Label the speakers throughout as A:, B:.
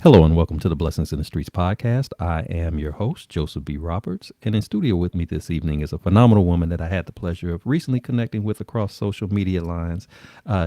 A: Hello and welcome to the Blessings in the Streets podcast. I am your host, Joseph B. Roberts, and in studio with me this evening is a phenomenal woman that I had the pleasure of recently connecting with across social media lines.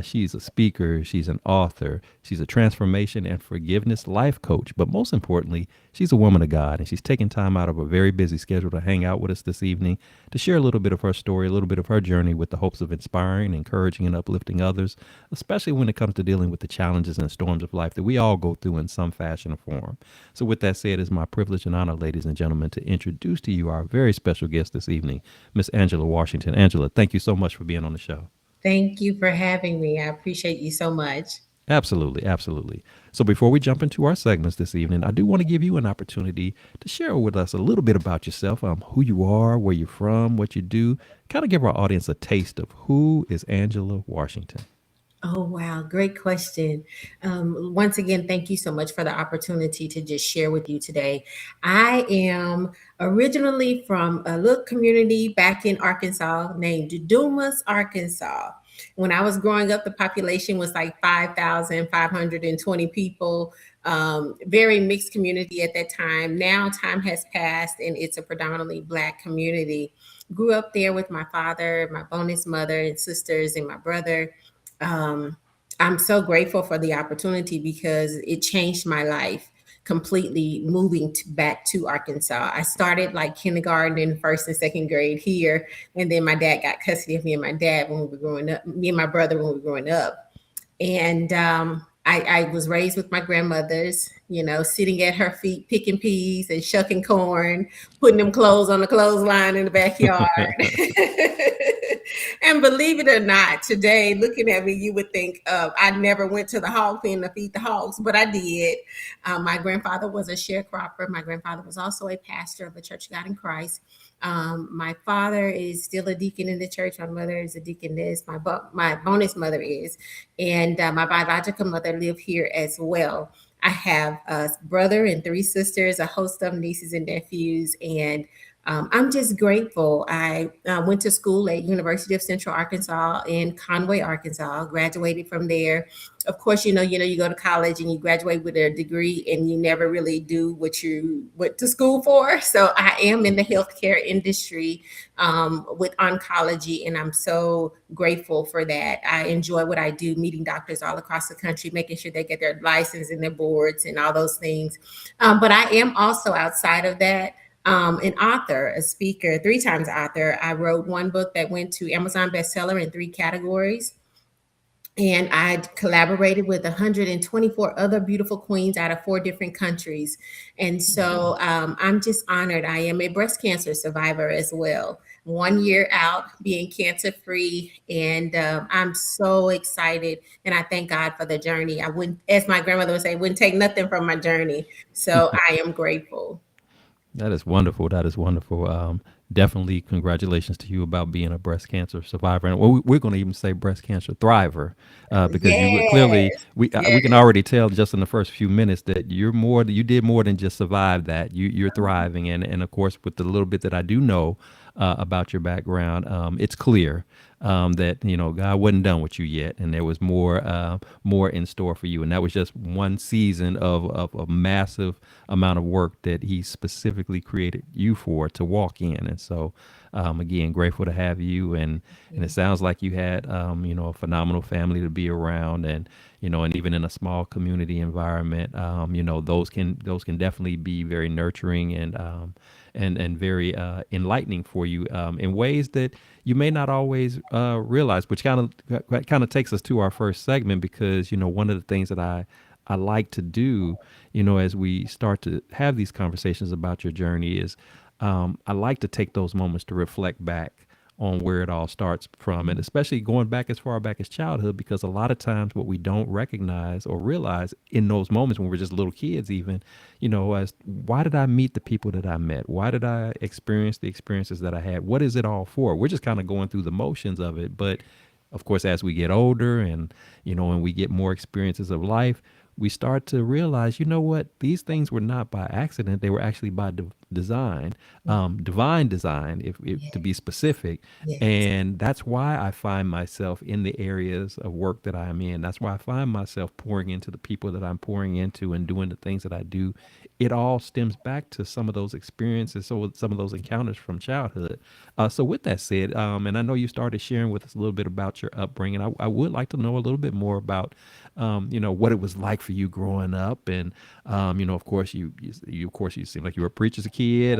A: She's a speaker, she's an author, she's a transformation and forgiveness life coach, but most importantly, she's a woman of God, and she's taking time out of a very busy schedule to hang out with us this evening to share a little bit of her story, a little bit of her journey with the hopes of inspiring, encouraging, and uplifting others, especially when it comes to dealing with the challenges and storms of life that we all go through in some fashion or form. So, with that said, it's my privilege and honor, ladies and gentlemen, to introduce to you our very special guest this evening, Miss Angela Washington. Angela, thank you so much for being on the show.
B: Thank you for having me. I appreciate you so much.
A: Absolutely, absolutely. So before we jump into our segments this evening, I do want to give you an opportunity to share with us a little bit about yourself, who you are, where you're from, what you do. Kind of give our audience a taste of who is Angela Washington.
B: Oh, wow. Great question. Once again, thank you so much for the opportunity to just share with you today. I am originally from a little community back in Arkansas named Dumas, Arkansas. When I was growing up, the population was like 5,520 people. Very mixed community at that time. Now, time has passed and it's a predominantly Black community. Grew up there with my father, my bonus mother, and sisters, and my brother. um, I'm so grateful for the opportunity because it changed my life completely moving back to Arkansas. I started like kindergarten and first and second grade here. And then my dad got custody of me and my dad when we were growing up, me and my brother when we were growing up. And I was raised with my grandmothers, sitting at her feet, picking peas and shucking corn, putting them clothes on the clothesline in the backyard. And believe it or not, today, looking at me, you would think I never went to the hog pen to feed the hogs, but I did. My grandfather was a sharecropper. My grandfather was also a pastor of the Church of God in Christ. My father is still a deacon in the church. My mother is a deaconess. My bonus mother is, and my biological mother lived here as well. I have a brother and three sisters, a host of nieces and nephews, and I'm just grateful. I went to school at University of Central Arkansas in Conway, Arkansas. Graduated from there. Of course, you go to college and you graduate with a degree, and you never really do what you went to school for. So I am in the healthcare industry with oncology, and I'm so grateful for that. I enjoy what I do, meeting doctors all across the country, making sure they get their license and their boards and all those things. But I am also outside of that an author, a speaker, three times author. I wrote one book that went to Amazon bestseller in three categories. And I collaborated with 124 other beautiful queens out of four different countries. And so I'm just honored. I am a breast cancer survivor as well. 1 year out, being cancer free. And I'm so excited. And I thank God for the journey. I wouldn't, as my grandmother would say, wouldn't take nothing from my journey. So I am grateful.
A: That is wonderful. That is wonderful. Definitely congratulations to you about being a breast cancer survivor. And we're going to even say breast cancer thriver because you were clearly,
B: Yes.
A: we can already tell just in the first few minutes that you did more than just survive that. You're thriving. And of course, with the little bit that I do know about your background, it's clear that God wasn't done with you yet, and there was more in store for you, and that was just one season of a massive amount of work that He specifically created you for to walk in. And so, again, grateful to have you, and it sounds like you had a phenomenal family to be around, and even in a small community environment, those can definitely be very nurturing and very enlightening for you in ways that you may not always realize, which kind of takes us to our first segment, because one of the things that I like to do, as we start to have these conversations about your journey is I like to take those moments to reflect back on where it all starts from, and especially going back as far back as childhood, because a lot of times what we don't recognize or realize in those moments when we're just little kids, even, as why did I meet the people that I met? Why did I experience the experiences that I had? What is it all for? We're just kind of going through the motions of it. But of course, as we get older and, and we get more experiences of life, we start to realize, what, these things were not by accident. They were actually by design,
B: Mm.
A: divine design, if to
B: Yeah.
A: be specific.
B: Yes.
A: And that's why I find myself in the areas of work that I'm in. That's why I find myself pouring into the people that I'm pouring into and doing the things that I do. It all stems back to some of those experiences, so some of those encounters from childhood. So with that said, and I know you started sharing with us a little bit about your upbringing. I would like to know a little bit more about, what it was like for you growing up, and of course of course you seem like you were a preacher's kid,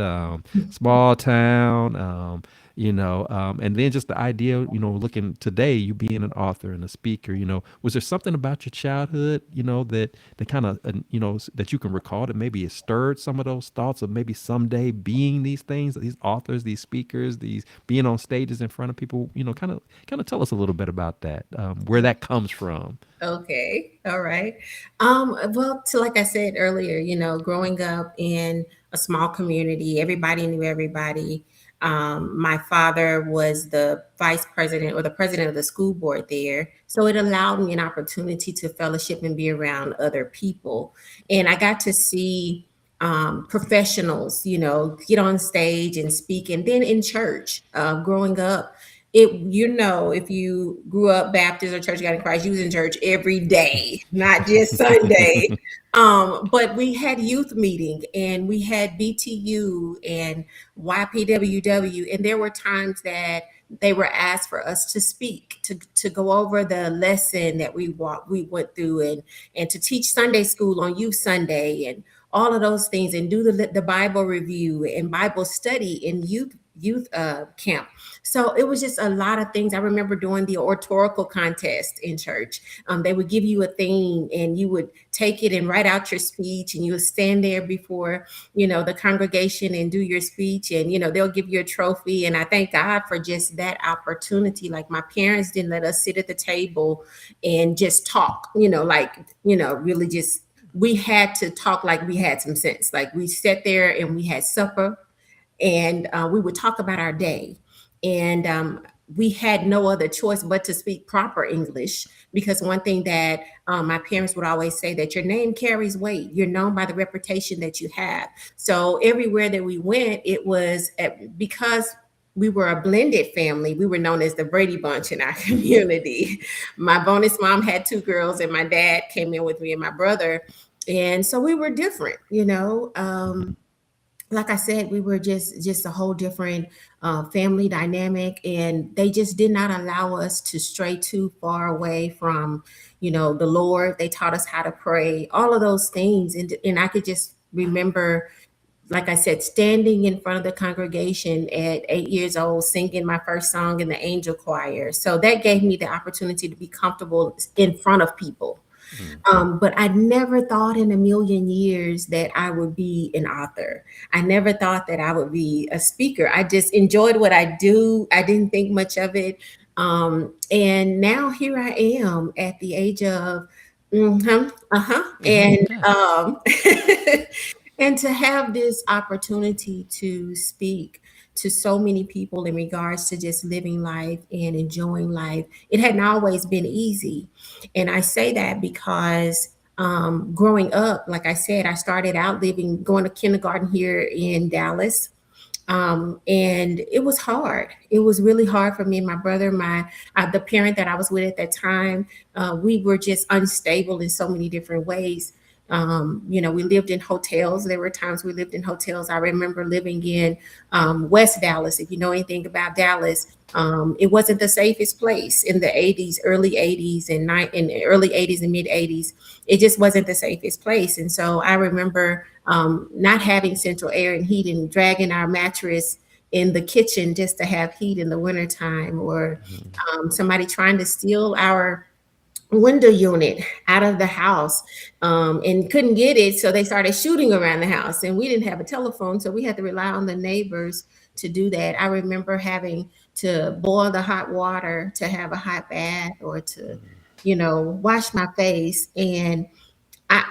A: small town, and then just the idea, looking today, you being an author and a speaker, was there something about your childhood, that kind of, that you can recall that maybe it stirred some of those thoughts of maybe someday being these things, these authors, these speakers, these being on stages in front of people, kind of tell us a little bit about that, where that comes from.
B: Okay. All right. Well, to like I said earlier, growing up in a small community, everybody knew everybody. My father was the vice president or the president of the school board there. So it allowed me an opportunity to fellowship and be around other people. And I got to see professionals, get on stage and speak. And then in church, growing up, if you grew up Baptist or Church of God in Christ, you was in church every day, not just Sunday. But we had youth meeting and we had BTU and YPWW, and there were times that they were asked for us to speak, to go over the lesson that we went through, and to teach Sunday school on Youth Sunday and all of those things, and do the Bible review and Bible study in youth camp. So it was just a lot of things. I remember doing the oratorical contest in church. They would give you a theme and you would take it and write out your speech, and you would stand there before, the congregation and do your speech, and, they'll give you a trophy. And I thank God for just that opportunity. Like, my parents didn't let us sit at the table and just talk, really just, we had to talk like we had some sense. Like, we sat there and we had supper, and we would talk about our day. And we had no other choice but to speak proper English, because one thing that my parents would always say, that your name carries weight. You're known by the reputation that you have. So everywhere that we went, it was because we were a blended family. We were known as the Brady Bunch in our community. My bonus mom had two girls, and my dad came in with me and my brother. And so we were different, like I said, we were just a whole different family dynamic, and they just did not allow us to stray too far away from, the Lord. They taught us how to pray, all of those things, and I could just remember, like I said, standing in front of the congregation at 8 years old, singing my first song in the angel choir. So that gave me the opportunity to be comfortable in front of people.
A: Mm.
B: But I never thought in a million years that I would be an author. I never thought that I would be a speaker. I just enjoyed what I do. I didn't think much of it. And now here I am at the age of,
A: Mhm.
B: and
A: Yeah.
B: and to have this opportunity to speak to so many people in regards to just living life and enjoying life. It hadn't always been easy. And I say that because growing up, like I said, I started out going to kindergarten here in Dallas. And it was hard. It was really hard for me and my brother. The parent that I was with at that time, we were just unstable in so many different ways. We lived in hotels. There were times we lived in hotels. I remember living in West Dallas. If you know anything about Dallas, it wasn't the safest place in the 80s, early 80s, in the early 80s and mid 80s. It just wasn't the safest place. And so I remember not having central air and heat, and dragging our mattress in the kitchen just to have heat in the wintertime, or
A: Mhm.
B: somebody trying to steal our window unit out of the house, and couldn't get it. So they started shooting around the house, and we didn't have a telephone. So we had to rely on the neighbors to do that. I remember having to boil the hot water to have a hot bath, or to, wash my face. And I,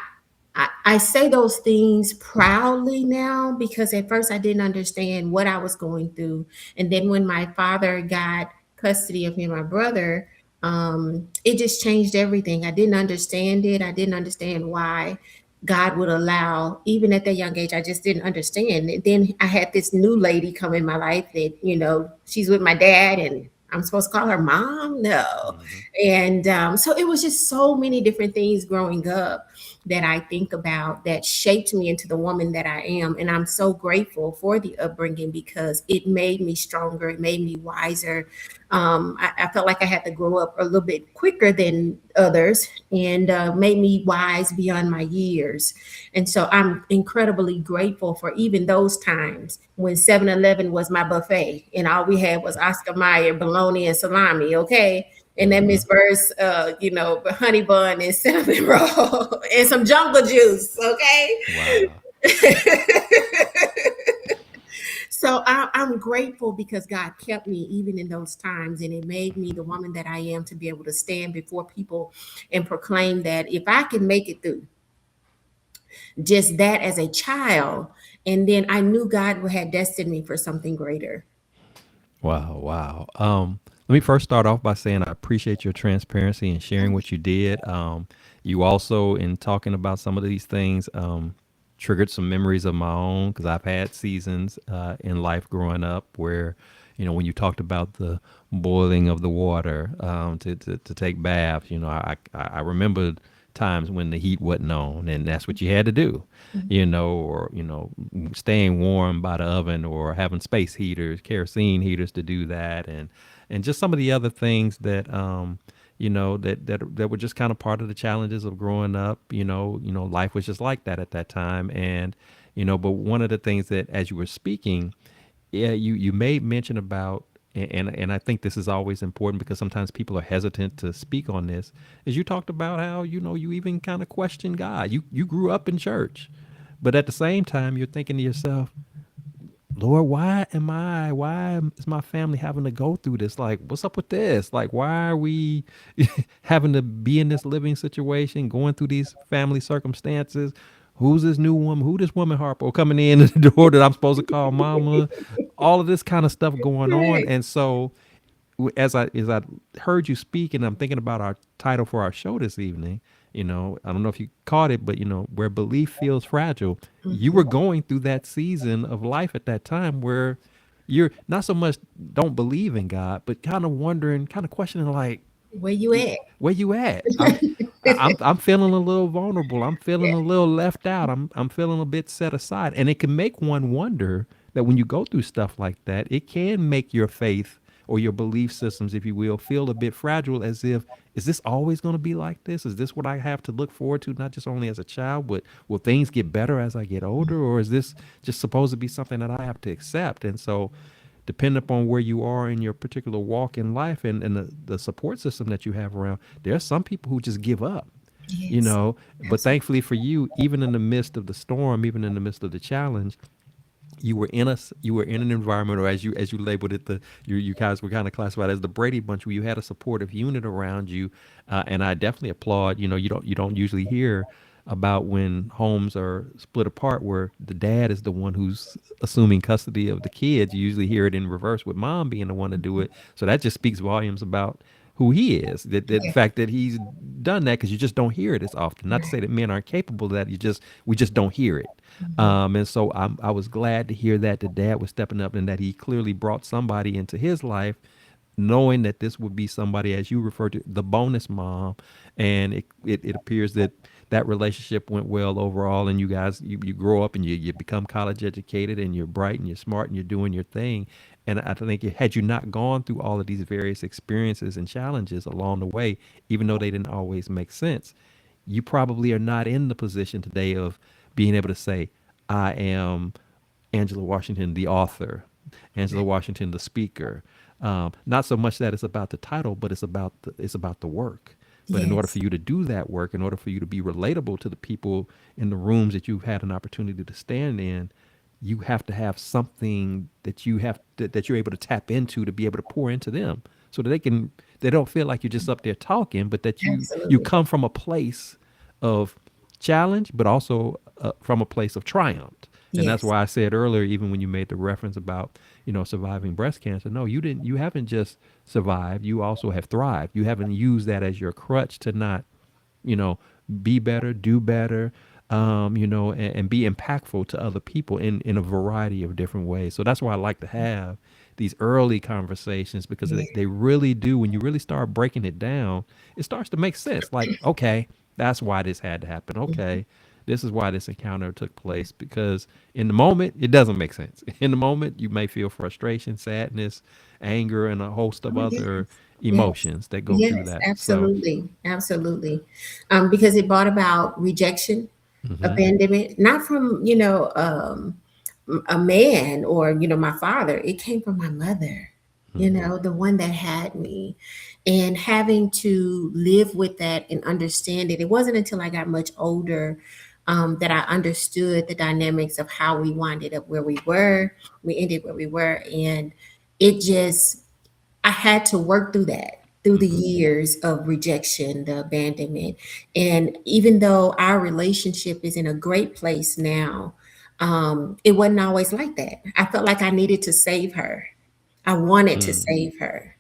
B: I say those things proudly now, because at first I didn't understand what I was going through. And then when my father got custody of me and my brother, it just changed everything. I didn't understand it. I didn't understand why. God would allow, even at that young age, I just didn't understand. And then I had this new lady come in my life that, she's with my dad, and I'm supposed to call her mom? No.
A: Hmm.
B: And so it was just so many different things growing up that I think about that shaped me into the woman that I am. And I'm so grateful for the upbringing because it made me stronger, it made me wiser. I felt like I had to grow up a little bit quicker than others, and made me wise beyond my years. And so I'm incredibly grateful for even those times when 7-Eleven was my buffet and all we had was Oscar Mayer, bologna, and salami, okay? And then
A: Hmm.
B: Miss Burst, honey bun and cinnamon roll and some jungle juice, okay?
A: Wow.
B: So I'm grateful because God kept me even in those times, and it made me the woman that I am to be able to stand before people and proclaim that if I can make it through just that as a child, and then I knew God had destined me for something greater.
A: Wow, wow. Let me first start off by saying I appreciate your transparency and sharing what you did. You also, in talking about some of these things, triggered some memories of my own because I've had seasons in life growing up where, when you talked about the boiling of the water to take baths, I remember times when the heat wasn't on and that's what you had to do, or, staying warm by the oven or having space heaters, kerosene heaters to do that. And just some of the other things that, that were just kind of part of the challenges of growing up. Life was just like that at that time. And, but one of the things that, as you were speaking, yeah, you made mention about, and I think this is always important because sometimes people are hesitant to speak on this. Is you talked about how you even kind of question God. You grew up in church, but at the same time you're thinking to yourself, Lord, why is my family having to go through this? Like, what's up with this? Like, why are we having to be in this living situation, going through these family circumstances? Who's this new woman? Who this woman Harpo coming in the door that I'm supposed to call mama? All of this kind of stuff going on.
B: Right.
A: And so as I heard you speak, and I'm thinking about our title for our show this evening. I don't know if you caught it, but where belief feels fragile. You were going through that season of life at that time where you're not so much don't believe in God, but kind of wondering, kind of questioning, like,
B: Where you at?
A: where you at? I'm feeling a little vulnerable. I'm feeling a little left out. I'm feeling a bit set aside. And it can make one wonder that when you go through stuff like that, it can make your faith or your belief systems, if you will, feel a bit fragile, as if, is this always going to be like this? Is this what I have to look forward to, not just only as a child, but will things get better as I get older? Or is this just supposed to be something that I have to accept? And so depending upon where you are in your particular walk in life and the support system that you have around, there are some people who just give up,
B: Yes,
A: but
B: absolutely.
A: thankfully for you, even in the midst of the storm, even in the midst of the challenge, you were in an environment, or as you labeled it, you guys were kind of classified as the Brady Bunch, where you had a supportive unit around you, and I definitely applaud. You don't usually hear about when homes are split apart where the dad is the one who's assuming custody of the kids. You usually hear it in reverse with mom being the one to do it. So that just speaks volumes about who he is. That the
B: Yeah.
A: fact that he's done that, because you just don't hear it as often. Not to say
B: Right.
A: that men aren't capable of that. We just don't hear it. And so I was glad to hear that the dad was stepping up and that he clearly brought somebody into his life, knowing that this would be somebody, as you referred to, the bonus mom. And it appears that that relationship went well overall. And you guys, you grow up and you become college educated and you're bright and you're smart and you're doing your thing. And I think had you not gone through all of these various experiences and challenges along the way, even though they didn't always make sense, you probably are not in the position today of being able to say, I am Angela Washington, the author, Angela Washington, the speaker. Not so much that it's about the title, but it's about the work. But in order
B: Yes.
A: for you to do that work, in order for you to be relatable to the people in the rooms that you've had an opportunity to stand in, you have to have something that you're able to tap into to be able to pour into them, so that they don't feel like you're just up there talking, but that you
B: Absolutely.
A: come from a place of challenge, but also from a place of triumph. And that's
B: Yes.
A: why I said earlier, even when you made the reference about surviving breast cancer, no, you haven't just survived, you also have thrived. You haven't used that as your crutch to not you know be better, do better, and be impactful to other people in a variety of different ways. So that's why I like to have these early conversations, because
B: Yeah.
A: they really do, when you really start breaking it down, it starts to make sense. Like, okay, that's why this had to happen. Okay, this is why this encounter took place, because in the moment, it doesn't make sense. In the moment, you may feel frustration, sadness, anger, and a host of
B: Oh,
A: other
B: yes. Yes.
A: emotions that go through
B: Yes,
A: that. So,
B: absolutely. Absolutely. Because it brought about rejection,
A: hmm
B: abandonment, not from, a man or, my father. It came from my mother,
A: hmm
B: the one that had me. And having to live with that and understand it. It wasn't until I got much older that I understood the dynamics of how we winded up where we were. We ended where we were. And it just, I had to work through that, through the
A: hmm
B: years of rejection, the abandonment. And even though our relationship is in a great place now, it wasn't always like that. I felt like I needed to save her. I wanted to
A: mm
B: save her.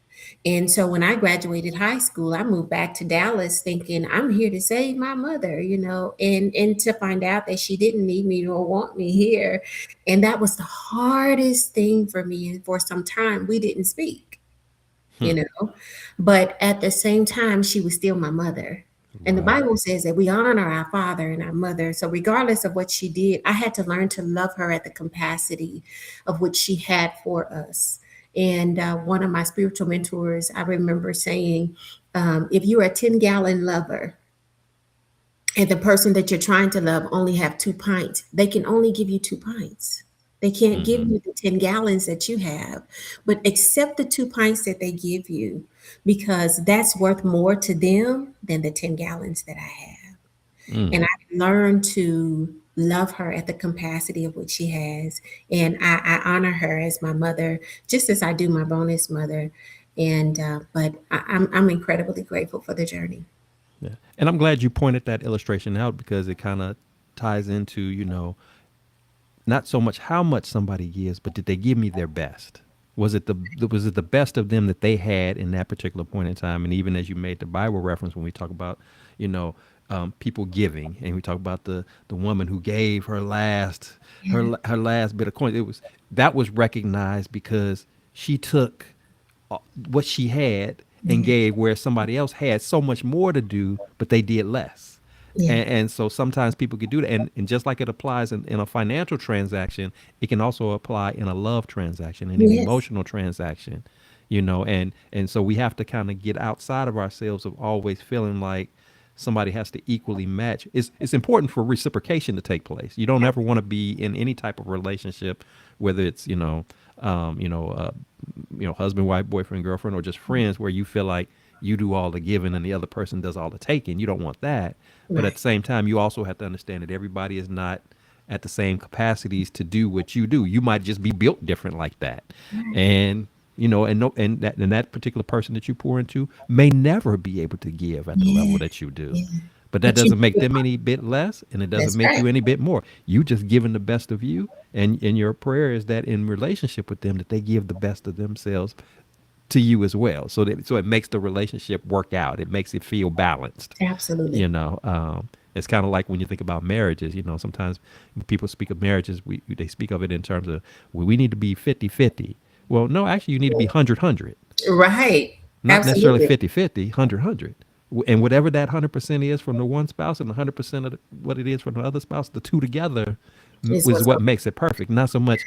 B: And so when I graduated high school, I moved back to Dallas thinking I'm here to save my mother, and to find out that she didn't need me or want me here. And that was the hardest thing for me. And for some time, we didn't speak you
A: hmm.
B: know. But at the same time, she was still my mother. And the
A: Right.
B: Bible says that we honor our father and our mother. So, regardless of what she did, I had to learn to love her at the capacity of which she had for us. And one of my spiritual mentors, I remember saying, if you're a 10-gallon lover, and the person that you're trying to love only have 2 pints, they can only give you 2 pints. They can't give
A: hmm
B: you the 10 gallons that you have, but accept the 2 pints that they give you because that's worth more to them than the 10 gallons that I have.
A: mm
B: And I learned to love her at the capacity of what she has. And I honor her as my mother, just as I do my bonus mother. And, but I'm incredibly grateful for the journey.
A: Yeah. And I'm glad you pointed that illustration out, because it kind of ties into, not so much how much somebody gives, but did they give me their best? Was it the best of them that they had in that particular point in time? And even as you made the Bible reference, when we talk about, you know, people giving, and we talk about the woman who gave her last
B: Yeah.
A: her last bit of coin, that was recognized because she took what she had and
B: Yeah.
A: gave, where somebody else had so much more to do, but they did less.
B: Yeah.
A: And so sometimes people could do that. And just like it applies in a financial transaction, it can also apply in a love transaction and an
B: Yes.
A: emotional transaction, and so we have to kind of get outside of ourselves of always feeling like somebody has to equally match. It's important for reciprocation to take place. You don't ever want to be in any type of relationship, whether it's um, you know uh, husband, wife, boyfriend, girlfriend, or just friends, where you feel like you do all the giving and the other person does all the taking. You don't want that. But at
B: Right.
A: the same time, you also have to understand that everybody is not at the same capacities to do what you do. You might just be built different like that.
B: Right.
A: And and no, and that particular person that you pour into may never be able to give at the level
B: Yeah.
A: that you do.
B: Yeah.
A: But that
B: But you
A: doesn't make
B: do.
A: them any bit less, and it doesn't
B: That's
A: make
B: right.
A: you any bit more. You just giving the best of you, and your prayer is that in relationship with them, that they give the best of themselves to you as well. So it makes the relationship work out. It makes it feel balanced.
B: Absolutely.
A: It's kind of like when you think about marriages. Sometimes when people speak of marriages, they speak of it in terms of, well, we need to be 50-50. Well, no, actually, you need to be 100-100,
B: Right.
A: not necessarily
B: Absolutely.
A: 50-50, 100-100. And whatever that 100% is from the one spouse, and 100% of what it is from the other spouse, the two together
B: Is
A: is
B: what's
A: what
B: going
A: makes it perfect. Not so much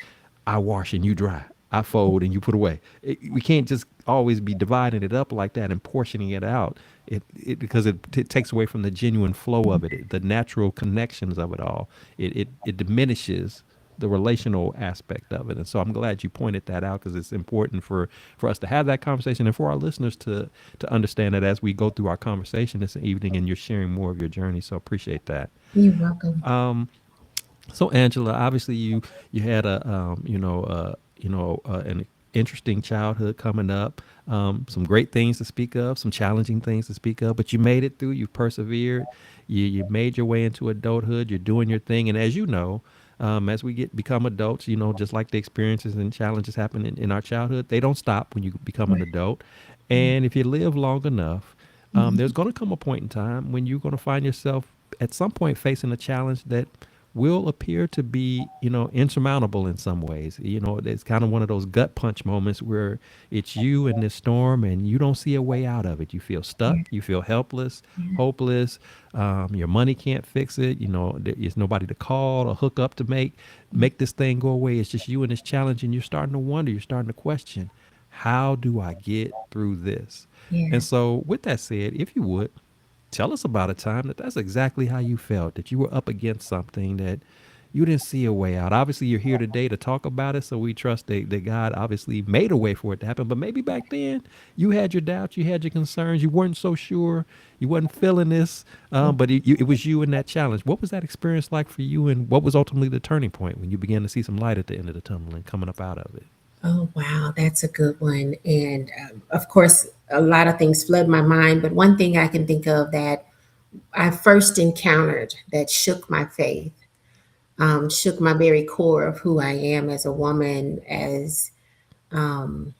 A: I wash and you dry, I fold and you put away. We can't just always be dividing it up like that and portioning it out. Because it takes away from the genuine flow of it, the natural connections of it all. It diminishes the relational aspect of it. And so I'm glad you pointed that out, because it's important for us to have that conversation, and for our listeners to understand that as we go through our conversation this evening, and you're sharing more of your journey. So appreciate that.
B: You're welcome.
A: So Angela, obviously you had an interesting childhood coming up. Some great things to speak of, some challenging things to speak of, but you made it through. You persevered. You made your way into adulthood. You're doing your thing, and as you know, as we become adults, just like the experiences and challenges happen in our childhood, they don't stop when you become an
B: Right.
A: adult.
B: Yeah.
A: And if you live long enough,
B: Mhm.
A: there's going to come a point in time when you're going to find yourself at some point facing a challenge that will appear to be, insurmountable in some ways. It's kind of one of those gut punch moments where it's you in this storm and you don't see a way out of it. You feel stuck,
B: Yeah.
A: you feel helpless,
B: Yeah.
A: hopeless. Your money can't fix it. There's nobody to call or hook up to make this thing go away. It's just you and this challenge, and you're starting to wonder, you're starting to question, how do I get through this? And
B: Yeah.
A: so, with that said, if you would, tell us about a time that's exactly how you felt, that you were up against something that you didn't see a way out. Obviously, you're here today to talk about it, so we trust that God obviously made a way for it to happen. But maybe back then you had your doubts, you had your concerns, you weren't so sure, you wasn't feeling this, but it was you and that challenge. What was that experience like for you, and what was ultimately the turning point when you began to see some light at the end of the tunnel and coming up out of it?
B: Oh, wow. That's a good one. And of course, a lot of things flood my mind. But one thing I can think of that I first encountered that shook my faith, shook my very core of who I am as a woman, as um,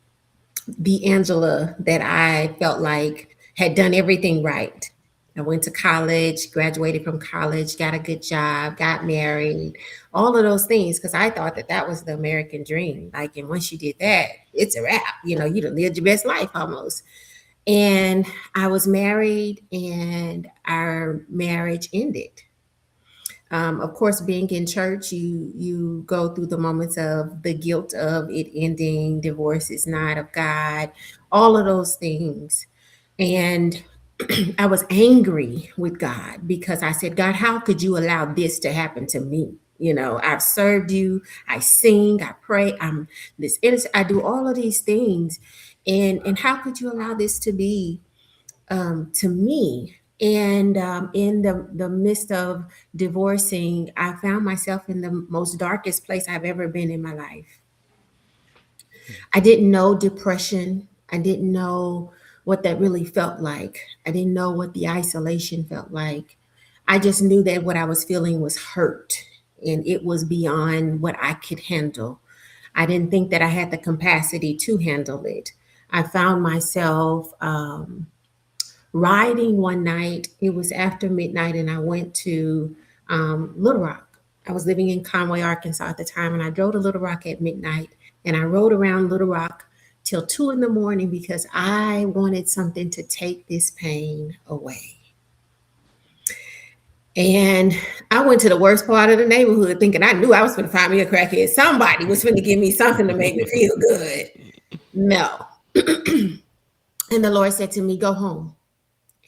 B: the Angela that I felt like had done everything right. I went to college, graduated from college, got a good job, got married, all of those things, because I thought that that was the American dream. Like, and once you did that, it's a wrap. You done lived your best life almost. And I was married, and our marriage ended. Of course, being in church, you go through the moments of the guilt of it ending, divorce is not of God, all of those things. And I was angry with God because I said, God, how could you allow this to happen to me? I've served you, I sing, I pray, I'm this innocent, I do all of these things. And how could you allow this to be to me? And in the midst of divorcing, I found myself in the most darkest place I've ever been in my life. I didn't know depression. I didn't know what that really felt like. I didn't know what the isolation felt like. I just knew that what I was feeling was hurt, and it was beyond what I could handle. I didn't think that I had the capacity to handle it. I found myself riding one night. It was after midnight, and I went to Little Rock. I was living in Conway, Arkansas at the time, and I drove to Little Rock at midnight, and I rode around Little Rock till 2 in the morning because I wanted something to take this pain away. And I went to the worst part of the neighborhood thinking I knew I was going to find me a crackhead. Somebody was going to give me something to make me feel good. No. And the Lord said to me, go home.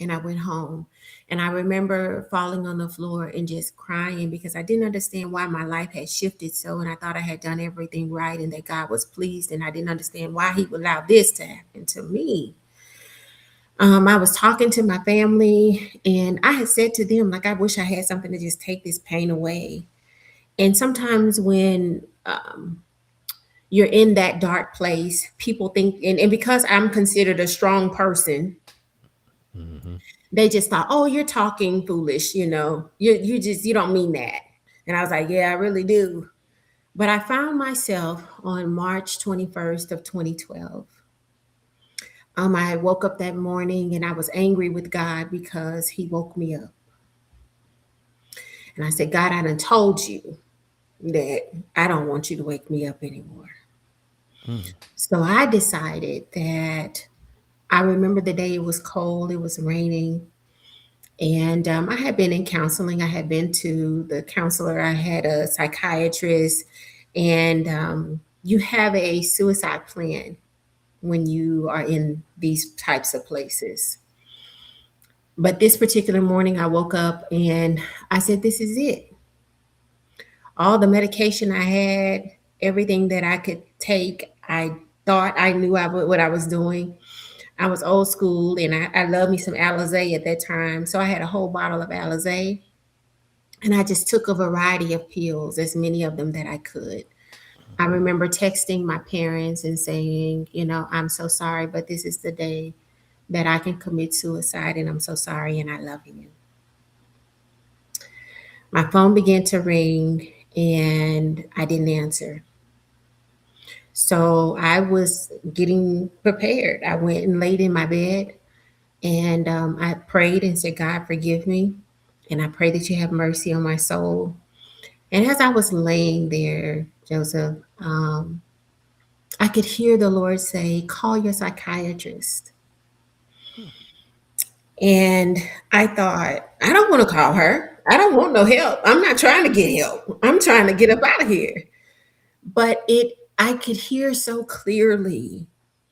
B: And I went home. And I remember falling on the floor and just crying because I didn't understand why my life had shifted so. And I thought I had done everything right and that God was pleased. And I didn't understand why He would allow this to happen to me. I was talking to my family, and I had said to them, like, I wish I had something to just take this pain away. And sometimes when you're in that dark place, people think, and because I'm considered a strong person,
A: Hmm.
B: they just thought, oh, you're talking foolish, you don't mean that. And I was like, yeah, I really do. But I found myself on March 21st of 2012. I woke up that morning and I was angry with God because He woke me up. And I said, God, I done told you that I don't want you to wake me up anymore.
A: Mm.
B: So I decided that I remember the day it was cold, it was raining. And I had been in counseling. I had been to the counselor. I had a psychiatrist. And you have a suicide plan when you are in these types of places. But this particular morning, I woke up and I said, this is it. All the medication I had, everything that I could take, I thought I knew what I was doing. I was old school and I loved me some Alizé at that time. So I had a whole bottle of Alizé and I just took a variety of pills, as many of them that I could. I remember texting my parents and saying, I'm so sorry, but this is the day that I can commit suicide and I'm so sorry and I love you. My phone began to ring and I didn't answer. So I was getting prepared. I went and laid in my bed and I prayed and said, God, forgive me. And I pray that you have mercy on my soul. And as I was laying there, Joseph, I could hear the Lord say, call your psychiatrist. And I thought, I don't want to call her. I don't want no help. I'm not trying to get help. I'm trying to get up out of here. But I could hear so clearly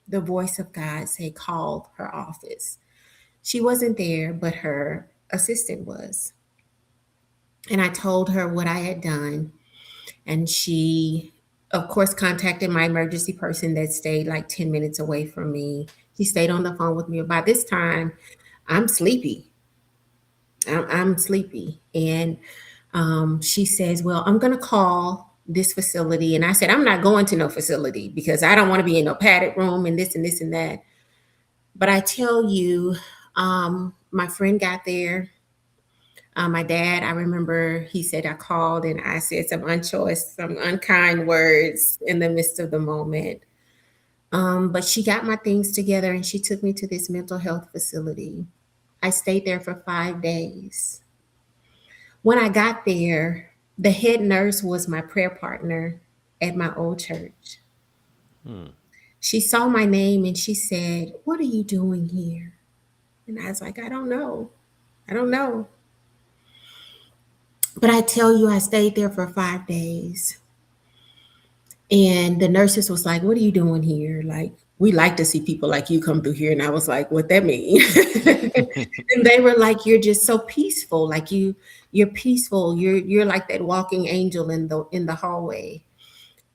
B: the voice of God say, call her office. She wasn't there, but her assistant was. And I told her what I had done. And she, of course, contacted my emergency person that stayed like 10 minutes away from me. She stayed on the phone with me. By this time, I'm sleepy. I'm sleepy. And she says, well, I'm going to call this facility. And I said, I'm not going to no facility because I don't want to be in no padded room and this and this and that. But I tell you, my friend got there. My dad, I remember he said I called and I said some unkind words in the midst of the moment. But she got my things together and she took me to this mental health facility. I stayed there for 5 days. When I got there, the head nurse was my prayer partner at my old church.
A: Hmm.
B: She saw my name and she said, what are you doing here? And I was like, I don't know. I don't know. But I tell you, I stayed there for 5 days. And the nurses was like, what are you doing here? Like, we like to see people like you come through here. And I was like, what that mean? And they were like, you're just so peaceful. Like you're peaceful. You're like that walking angel in the hallway.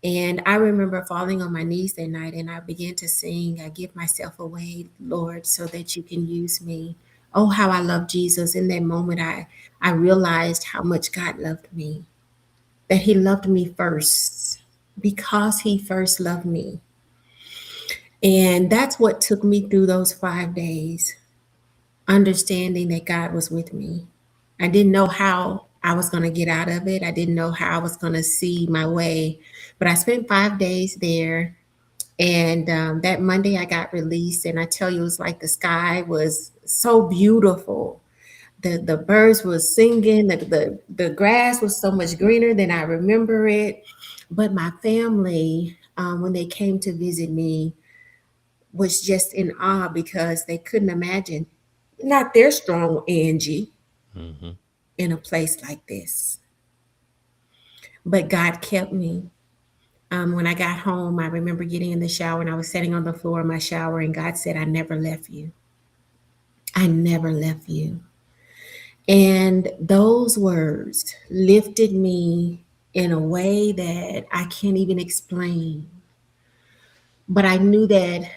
B: And I remember falling on my knees that night and I began to sing, I give myself away, Lord, so that you can use me. Oh, how I love Jesus. In that moment, I realized how much God loved me, that he loved me first because he first loved me. And that's what took me through those 5 days, understanding that God was with me. I didn't know how I was going to get out of it. I didn't know how I was going to see my way. But I spent 5 days there. And that Monday I got released. And I tell you, it was like the sky was so beautiful. The birds were singing. The grass was so much greener than I remember it. But my family, when they came to visit me, was just in awe because they couldn't imagine not their strong Angie
A: Hmm.
B: in a place like this. But God kept me. When I got home, I remember getting in the shower and I was sitting on the floor of my shower, and God said, I never left you. I never left you. And those words lifted me in a way that I can't even explain. But I knew that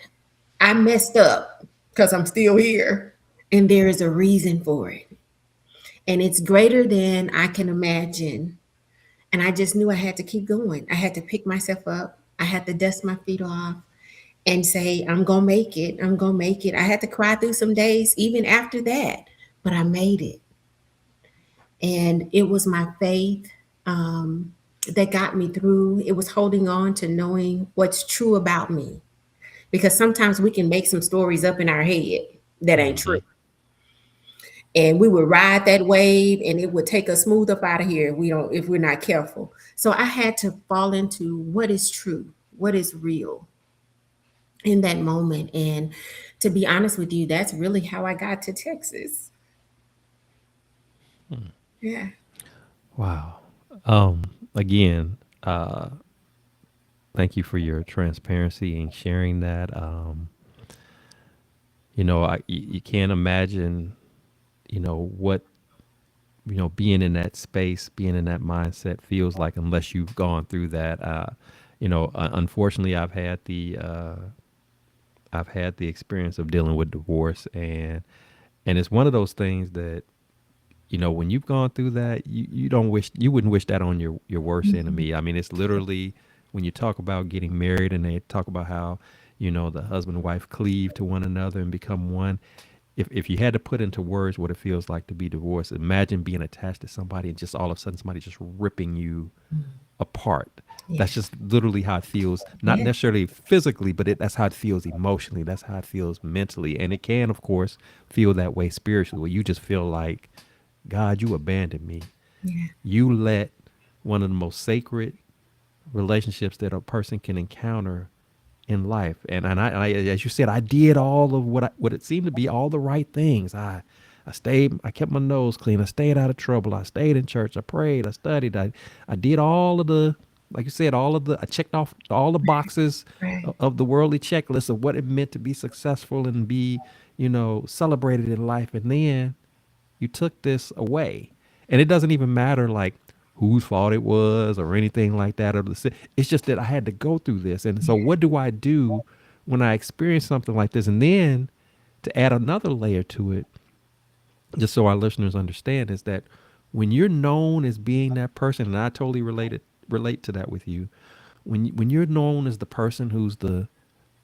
B: I messed up because I'm still here, and there is a reason for it. And it's greater than I can imagine. And I just knew I had to keep going. I had to pick myself up. I had to dust my feet off and say, I'm going to make it. I'm going to make it. I had to cry through some days even after that, but I made it. And it was my faith that got me through. It was holding on to knowing what's true about me. Because sometimes we can make some stories up in our head that ain't true.
A: Hmm.
B: And we would ride that wave and it would take us smooth up out of here if we're not careful. So I had to fall into what is true, what is real in that moment. And to be honest with you, that's really how I got to Texas. Yeah.
A: Wow. Again, thank you for your transparency and sharing that. You can't imagine, what, being in that space, being in that mindset feels like unless you've gone through that. Unfortunately, I've had the experience of dealing with divorce, and it's one of those things that, when you've gone through that, you wouldn't wish that on your worst enemy. I mean, it's literally when you talk about getting married and they talk about how, the husband and wife cleave to one another and become one. If you had to put into words what it feels like to be divorced, imagine being attached to somebody and just all of a sudden somebody just ripping you apart.
B: Yeah.
A: That's just literally how it feels, not
B: Yeah.
A: necessarily physically, but that's how it feels emotionally. That's how it feels mentally. And it can, of course, feel that way spiritually, where you just feel like God, you abandoned me.
B: Yeah.
A: You let one of the most sacred relationships that a person can encounter in life. And as you said, I did all of what it seemed to be all the right things. I stayed, I kept my nose clean. I stayed out of trouble. I stayed in church. I prayed. I studied. I did all of the, like you said, I checked off all the boxes
B: Right.
A: of the worldly checklist of what it meant to be successful and be, celebrated in life. And then you took this away. And it doesn't even matter like whose fault it was or anything like that. It's just that I had to go through this. And so what do I do when I experience something like this? And then to add another layer to it, just so our listeners understand, is that when you're known as being that person, and I totally relate to that with you, when you're known as the person who's the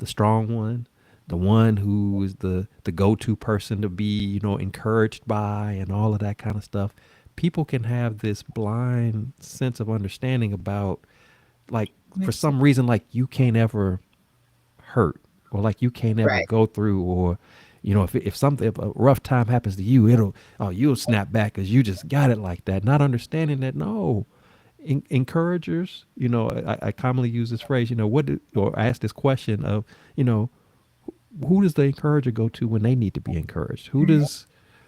A: strong one, the one who is the go-to person to be, encouraged by and all of that kind of stuff, people can have this blind sense of understanding about, like, for
B: Yes.
A: some reason, like you can't ever hurt, or like you can't ever
B: Right.
A: go through, or if a rough time happens to you, you'll snap back because you just got it like that, not understanding that no, encouragers, I commonly use this phrase, or I ask this question of, you know who does the encourager go to when they need to be encouraged?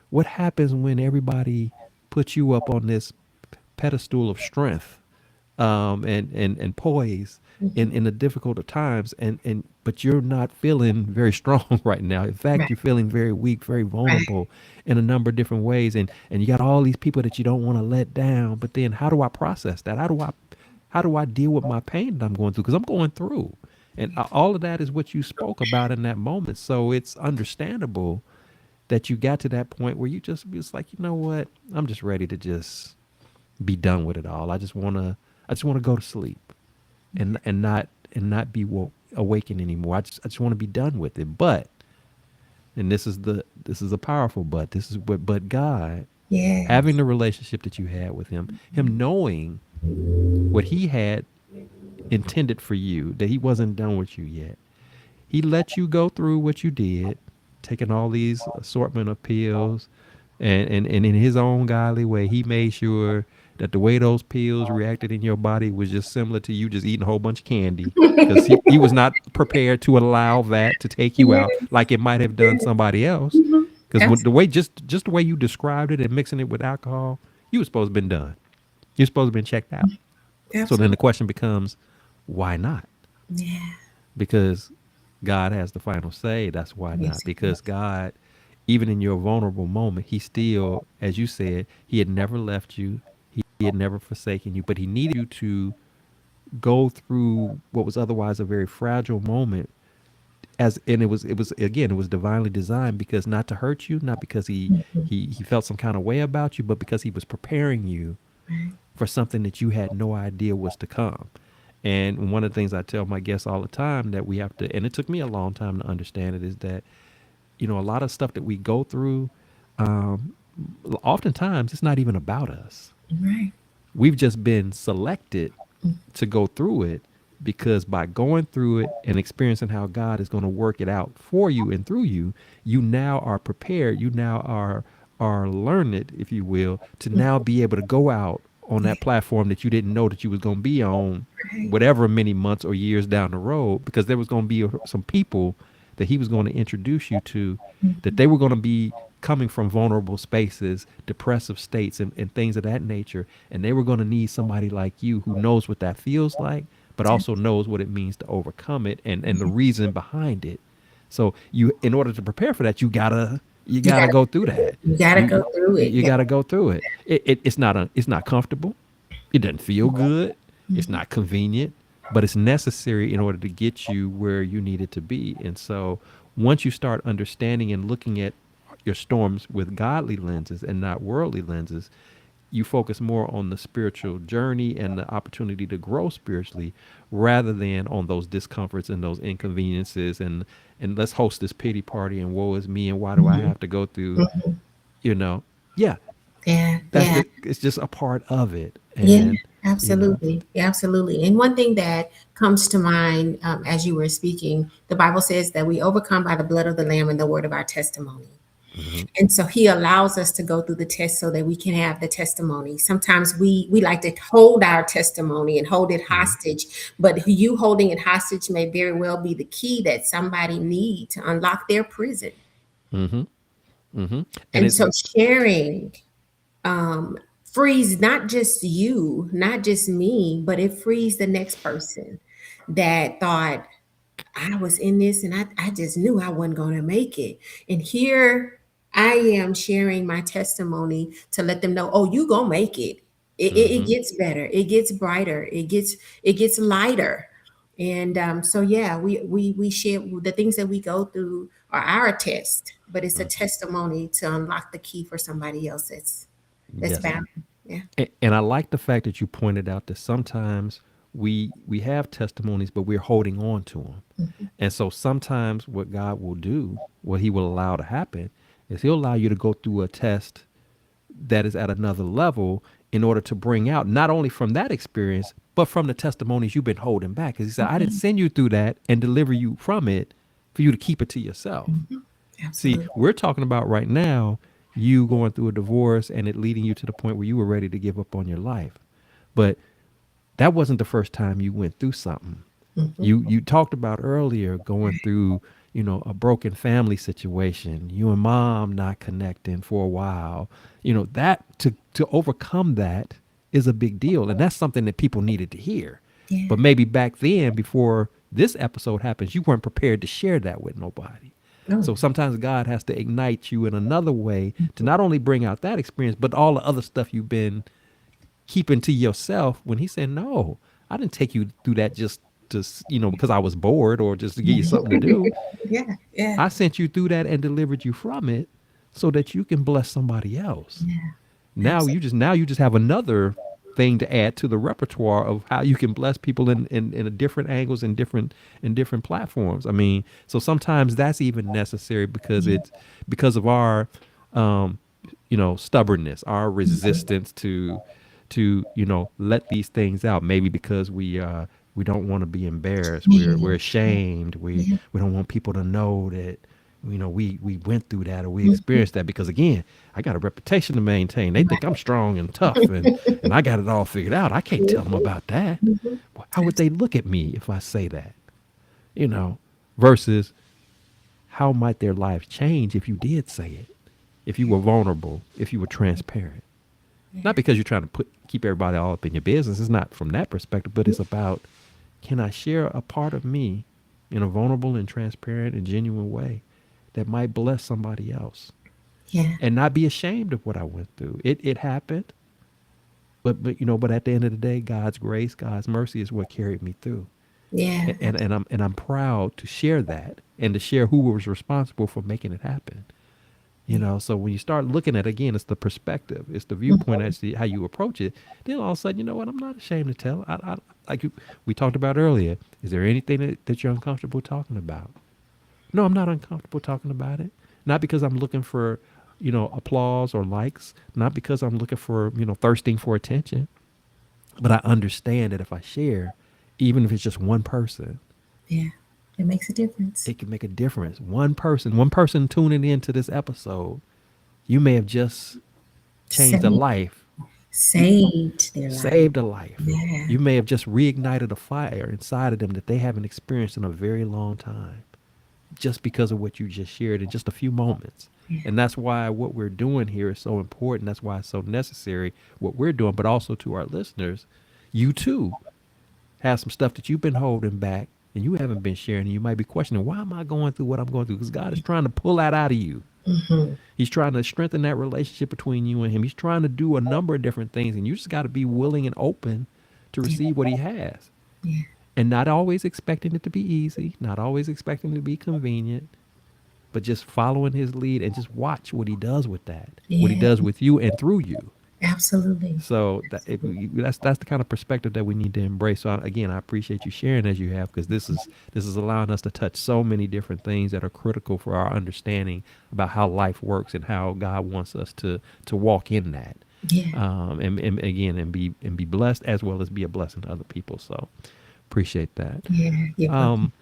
A: What happens when everybody puts you up on this pedestal of strength, and poise
B: Mhm.
A: in the difficult of times, and but you're not feeling very strong right now. In fact,
B: Right.
A: you're feeling very weak, very
B: Right.
A: vulnerable in a number of different ways, and you got all these people that you don't want to let down. But then, how do I process that? How do I deal with my pain that I'm going through? Because I'm going through, and all of that is what you spoke about in that moment. So it's understandable that you got to that point where you just was like, you know what, I'm just ready to just be done with it all. I just want to go to sleep and not be awakened anymore. I just want to be done with it. But, and this is a powerful but. This is what but God, having
B: Yes.
A: the relationship that you had with him knowing what he had intended for you, that he wasn't done with you yet. He let you go through what you did, taking all these assortment of pills, and in his own godly way, he made sure that the way those pills reacted in your body was just similar to you just eating a whole bunch of candy, because he was not prepared to allow that to take you out
B: Yes.
A: like it might have done somebody else.
B: Mhm.
A: Because the
B: Absolutely.
A: way just the way you described it and mixing it with alcohol, you were supposed to have been done. You're supposed to have been checked out. So then the
B: Absolutely.
A: question becomes, why not?
B: Yeah.
A: Because God has the final say. That's why
B: Yes,
A: not.
B: it
A: Because
B: is.
A: God, even in your vulnerable moment, He still, as you said, He had never left you. He had never forsaken you, but He needed you to go through what was otherwise a very fragile moment. And it was again, it was divinely designed, because not to hurt you, not because he
B: Mhm.
A: he he felt some kind of way about you, but because He was preparing you
B: Right.
A: for something that you had no idea was to come. And one of the things I tell my guests all the time that we have to, and it took me a long time to understand it, is that, a lot of stuff that we go through, um, oftentimes it's not even about us.
B: Right.
A: We've just been selected to go through it, because by going through it and experiencing how God is going to work it out for you and through you, you now are prepared. You now are learned, if you will, to now be able to go out on
B: Yeah.
A: that platform that you didn't know that you was going to be on,
B: Right.
A: whatever many months or years down the road, because there was going to be some people that He was going to introduce you to, that
B: Mhm.
A: they were going to be coming from vulnerable spaces, depressive states, and things of that nature. And they were going to need somebody like you who knows what that feels like, but also
B: Yes.
A: knows what it means to overcome it, and the reason behind it. So in order to prepare for that, you
B: You
A: gotta
B: gotta
A: go through that.
B: you gotta
A: You
B: go through it.
A: you
B: Yeah.
A: gotta go through it. It's not comfortable. It doesn't feel good. It's
B: Mhm.
A: not convenient, but it's necessary in order to get you where you need it to be. And so once you start understanding and looking at your storms with godly lenses and not worldly lenses, you focus more on the spiritual journey and the opportunity to grow spiritually, rather than on those discomforts and those inconveniences, and let's host this pity party and woe is me and why do I
B: Mhm.
A: have to go through,
B: Mhm.
A: you know yeah,
B: Yeah.
A: that's
B: Yeah.
A: just it's just a part of it.
B: Yeah,
A: And you know
B: absolutely. Yeah, absolutely. And one thing that comes to mind as you were speaking, the Bible says that we overcome by the blood of the Lamb and the word of our testimony.
A: Mm-hmm.
B: And so he allows us to go through the test so that we can have the testimony. Sometimes we like to hold our testimony and hold it
A: Mm-hmm.
B: hostage, but you holding it hostage may very well be the key that somebody need to unlock their prison.
A: Mm-hmm. Mm-hmm. And
B: And
A: it's
B: so sharing frees not just you, not just me, but it frees the next person that thought, I was in this and I just knew I wasn't going to make it. And here I am sharing my testimony to let them know, oh, you going to make it. It
A: mm-hmm.
B: gets better. It gets brighter. It gets lighter. And so, yeah, we share the things that we go through are our test, but it's a testimony to unlock the key for somebody else that's
A: Yes.
B: bound. Yeah.
A: And I like the fact that you pointed out that sometimes we have testimonies, but we're holding on to them. And so sometimes what God will do, what He will allow to happen, is He'll allow you to go through a test that is at another level in order to bring out not only from that experience, but from the testimonies you've been holding back. Because He said, I didn't send you through that and deliver you from it for you to keep it to yourself. See,
B: Absolutely.
A: we're talking about right now you going through a divorce and it leading you to the point where you were ready to give up on your life. But that wasn't the first time you went through something. You talked about earlier going through, a broken family situation, you and mom not connecting for a while. That to overcome that is a big deal. And that's something that people needed to hear.
B: Yeah.
A: But maybe back then, before this episode happens, you weren't prepared to share that with nobody.
B: Oh,
A: So sometimes God has to ignite you in another way to not only bring out that experience, but all the other stuff you've been keeping to yourself. When He said, no, I didn't take you through that just to, because I was bored or just to give you something to do.
B: yeah. Yeah.
A: I sent you through that and delivered you from it so that you can bless somebody else.
B: Yeah.
A: Now
B: Absolutely.
A: you just have another thing to add to the repertoire of how you can bless people in a different angles and different platforms. I mean, so sometimes that's even necessary because it's because of our stubbornness, our resistance to let these things out. Maybe because we don't want to be embarrassed. We're ashamed. We don't want people to know that we went through that or we experienced that, because again, I got a reputation to maintain. They think I'm strong and tough and I got it all figured out. I can't tell them about that. Well, how would they look at me if I say that? Versus how might their lives change if you did say it, if you were vulnerable, if you were transparent. Not because you're trying to keep everybody all up in your business. It's not from that perspective, but it's about, can I share a part of me in a vulnerable and transparent and genuine way that might bless somebody else,
B: Yeah.
A: and not be ashamed of what I went through. It happened, but at the end of the day, God's grace, God's mercy is what carried me through.
B: Yeah.
A: And I'm proud to share that and to share who was responsible for making it happen. So when you start looking at it, again, it's the perspective, it's the viewpoint, as to how you approach it. Then all of a sudden, you know what? I'm not ashamed to tell. We talked about earlier. Is there anything that you're uncomfortable talking about? No, I'm not uncomfortable talking about it. Not because I'm looking for, applause or likes. Not because I'm looking for, thirsting for attention. But I understand that if I share, even if it's just one person,
B: Yeah. It makes a difference.
A: it can make a difference. One person tuning into this episode, you may have just changed a
B: Saved,
A: life,
B: saved their life.
A: saved a life.
B: Yeah.
A: You may have just reignited a fire inside of them that they haven't experienced in a very long time, just because of what you just shared in just a few moments.
B: Yeah.
A: And that's why what we're doing here is so important. That's why it's so necessary what we're doing, but also to our listeners, you too have some stuff that you've been holding back and you haven't been sharing. And you might be questioning, why am I going through what I'm going through? Because God is trying to pull that out of you. He's trying to strengthen that relationship between you and Him. He's trying to do a number of different things, and you just got to be willing and open to receive what He has.
B: Yeah.
A: And not always expecting it to be easy, not always expecting it to be convenient, but just following His lead and just watch what He does with that, what He
B: Yeah.
A: does with you and through you.
B: Absolutely.
A: So that's the kind of perspective that we need to embrace. So again, I appreciate you sharing as you have, because this is allowing us to touch so many different things that are critical for our understanding about how life works and how God wants us to walk in that.
B: Yeah.
A: And again, and be blessed as well as be a blessing to other people. So appreciate that.
B: Yeah. You're welcome.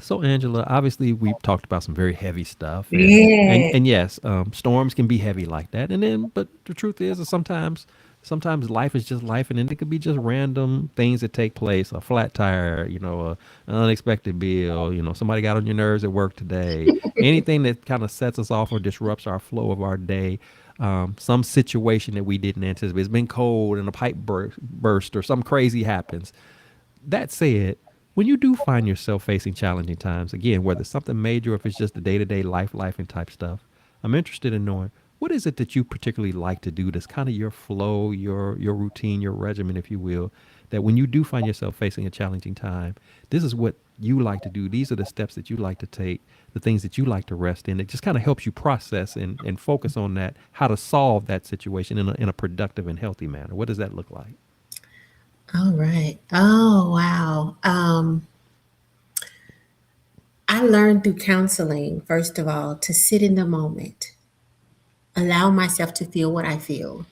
A: So Angela, obviously we've talked about some very heavy stuff, and
B: Yeah.
A: yes, storms can be heavy like that. And then, but the truth is, that sometimes life is just life, and then it could be just random things that take place: a flat tire, an unexpected bill, somebody got on your nerves at work today. Anything that kind of sets us off or disrupts our flow of our day. Some situation that we didn't anticipate. It's been cold and a pipe burst or something crazy happens. That said, when you do find yourself facing challenging times, again, whether it's something major or if it's just the day to day life and type stuff, I'm interested in knowing what is it that you particularly like to do that's kind of your flow, your routine, your regimen, if you will, that when you do find yourself facing a challenging time, this is what you like to do. These are the steps that you like to take, the things that you like to rest in. It just kind of helps you process and focus on that, how to solve that situation in a productive and healthy manner. What does that look like?
B: All right. Oh, wow. I learned through counseling, first of all, to sit in the moment, allow myself to feel what I feel,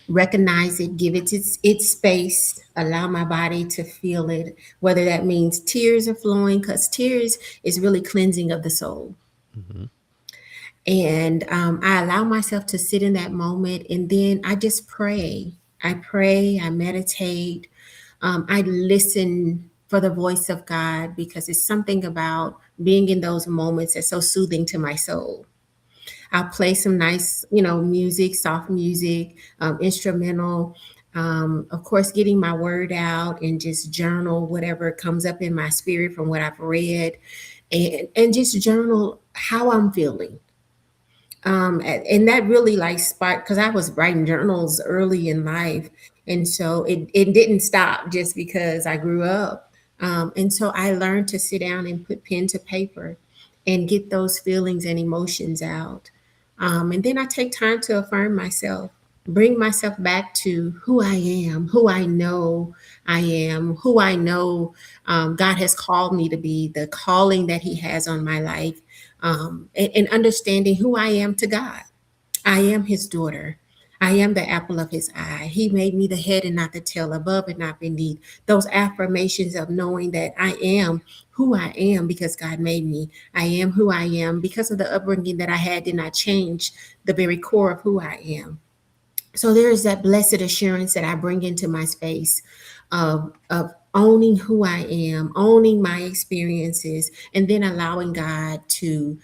B: recognize it, give it its space, allow my body to feel it, whether that means tears are flowing, because tears is really cleansing of the soul.
A: Hmm.
B: And I allow myself to sit in that moment, and then I just pray. I pray, I meditate, I listen for the voice of God, because it's something about being in those moments that's so soothing to my soul. I'll play some nice, music, soft music, instrumental. Of course, getting my word out and just journal whatever comes up in my spirit from what I've read, and just journal how I'm feeling. And that really like sparked, because I was writing journals early in life, and so it didn't stop just because I grew up. And so I learned to sit down and put pen to paper and get those feelings and emotions out. And then I take time to affirm myself, bring myself back to who I am, who I know I am, who I know God has called me to be, the calling that He has on my life, and understanding who I am to God. I am His daughter. I am the apple of His eye. He made me the head and not the tail, above and not beneath. Those affirmations of knowing that I am who I am because God made me. I am who I am because of the upbringing that I had did not change the very core of who I am. So there is that blessed assurance that I bring into my space of owning who I am, owning my experiences, and then allowing God to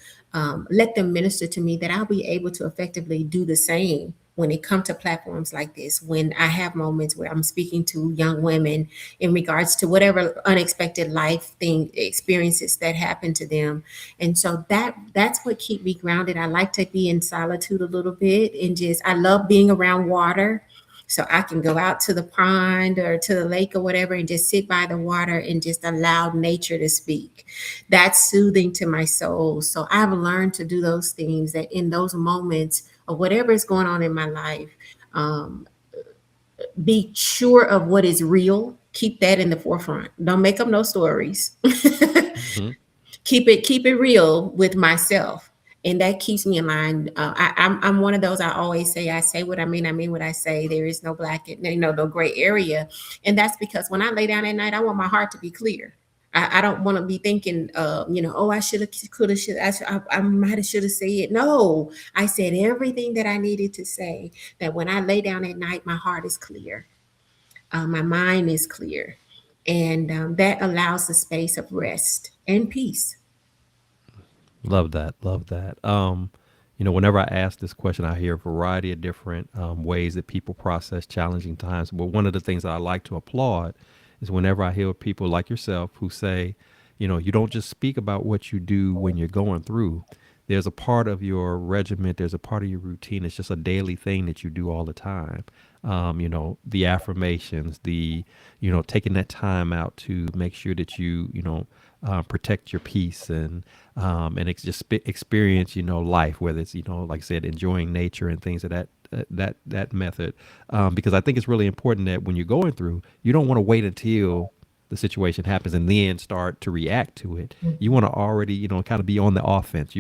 B: let them minister to me, that I'll be able to effectively do the same when it comes to platforms like this, when I have moments where I'm speaking to young women in regards to whatever unexpected life thing experiences that happen to them. And so that's what keep me grounded. I like to be in solitude a little bit, and just I love being around water. So I can go out to the pond or to the lake or whatever and just sit by the water and just allow nature to speak. That's soothing to my soul. So I've learned to do those things, that in those moments of whatever is going on in my life, um, be sure of what is real. Keep that in the forefront. Don't make up no stories.
A: Hmm.
B: Keep it real with myself, and that keeps me in line. I'm one of those. I say what I mean what I say. There is no black, no gray area, and that's because when I lay down at night, I want my heart to be clear. I don't want to be thinking, oh, I should have, could have, should I might have, should have said it. No, I said everything that I needed to say. That when I lay down at night, my heart is clear, my mind is clear, and that allows the space of rest and peace.
A: Love that. Love that. Whenever I ask this question, I hear a variety of different ways that people process challenging times. But one of the things that I like to applaud is whenever I hear people like yourself who say, you don't just speak about what you do when you're going through. There's a part of your regiment, there's a part of your routine. It's just a daily thing that you do all the time. The affirmations, taking that time out to make sure that protect your peace and experience, life, whether it's, like I said, enjoying nature and things of that method. Because I think it's really important that when you're going through, you don't want to wait until the situation happens and then start to react to it. You want to already, kind of be on the offense.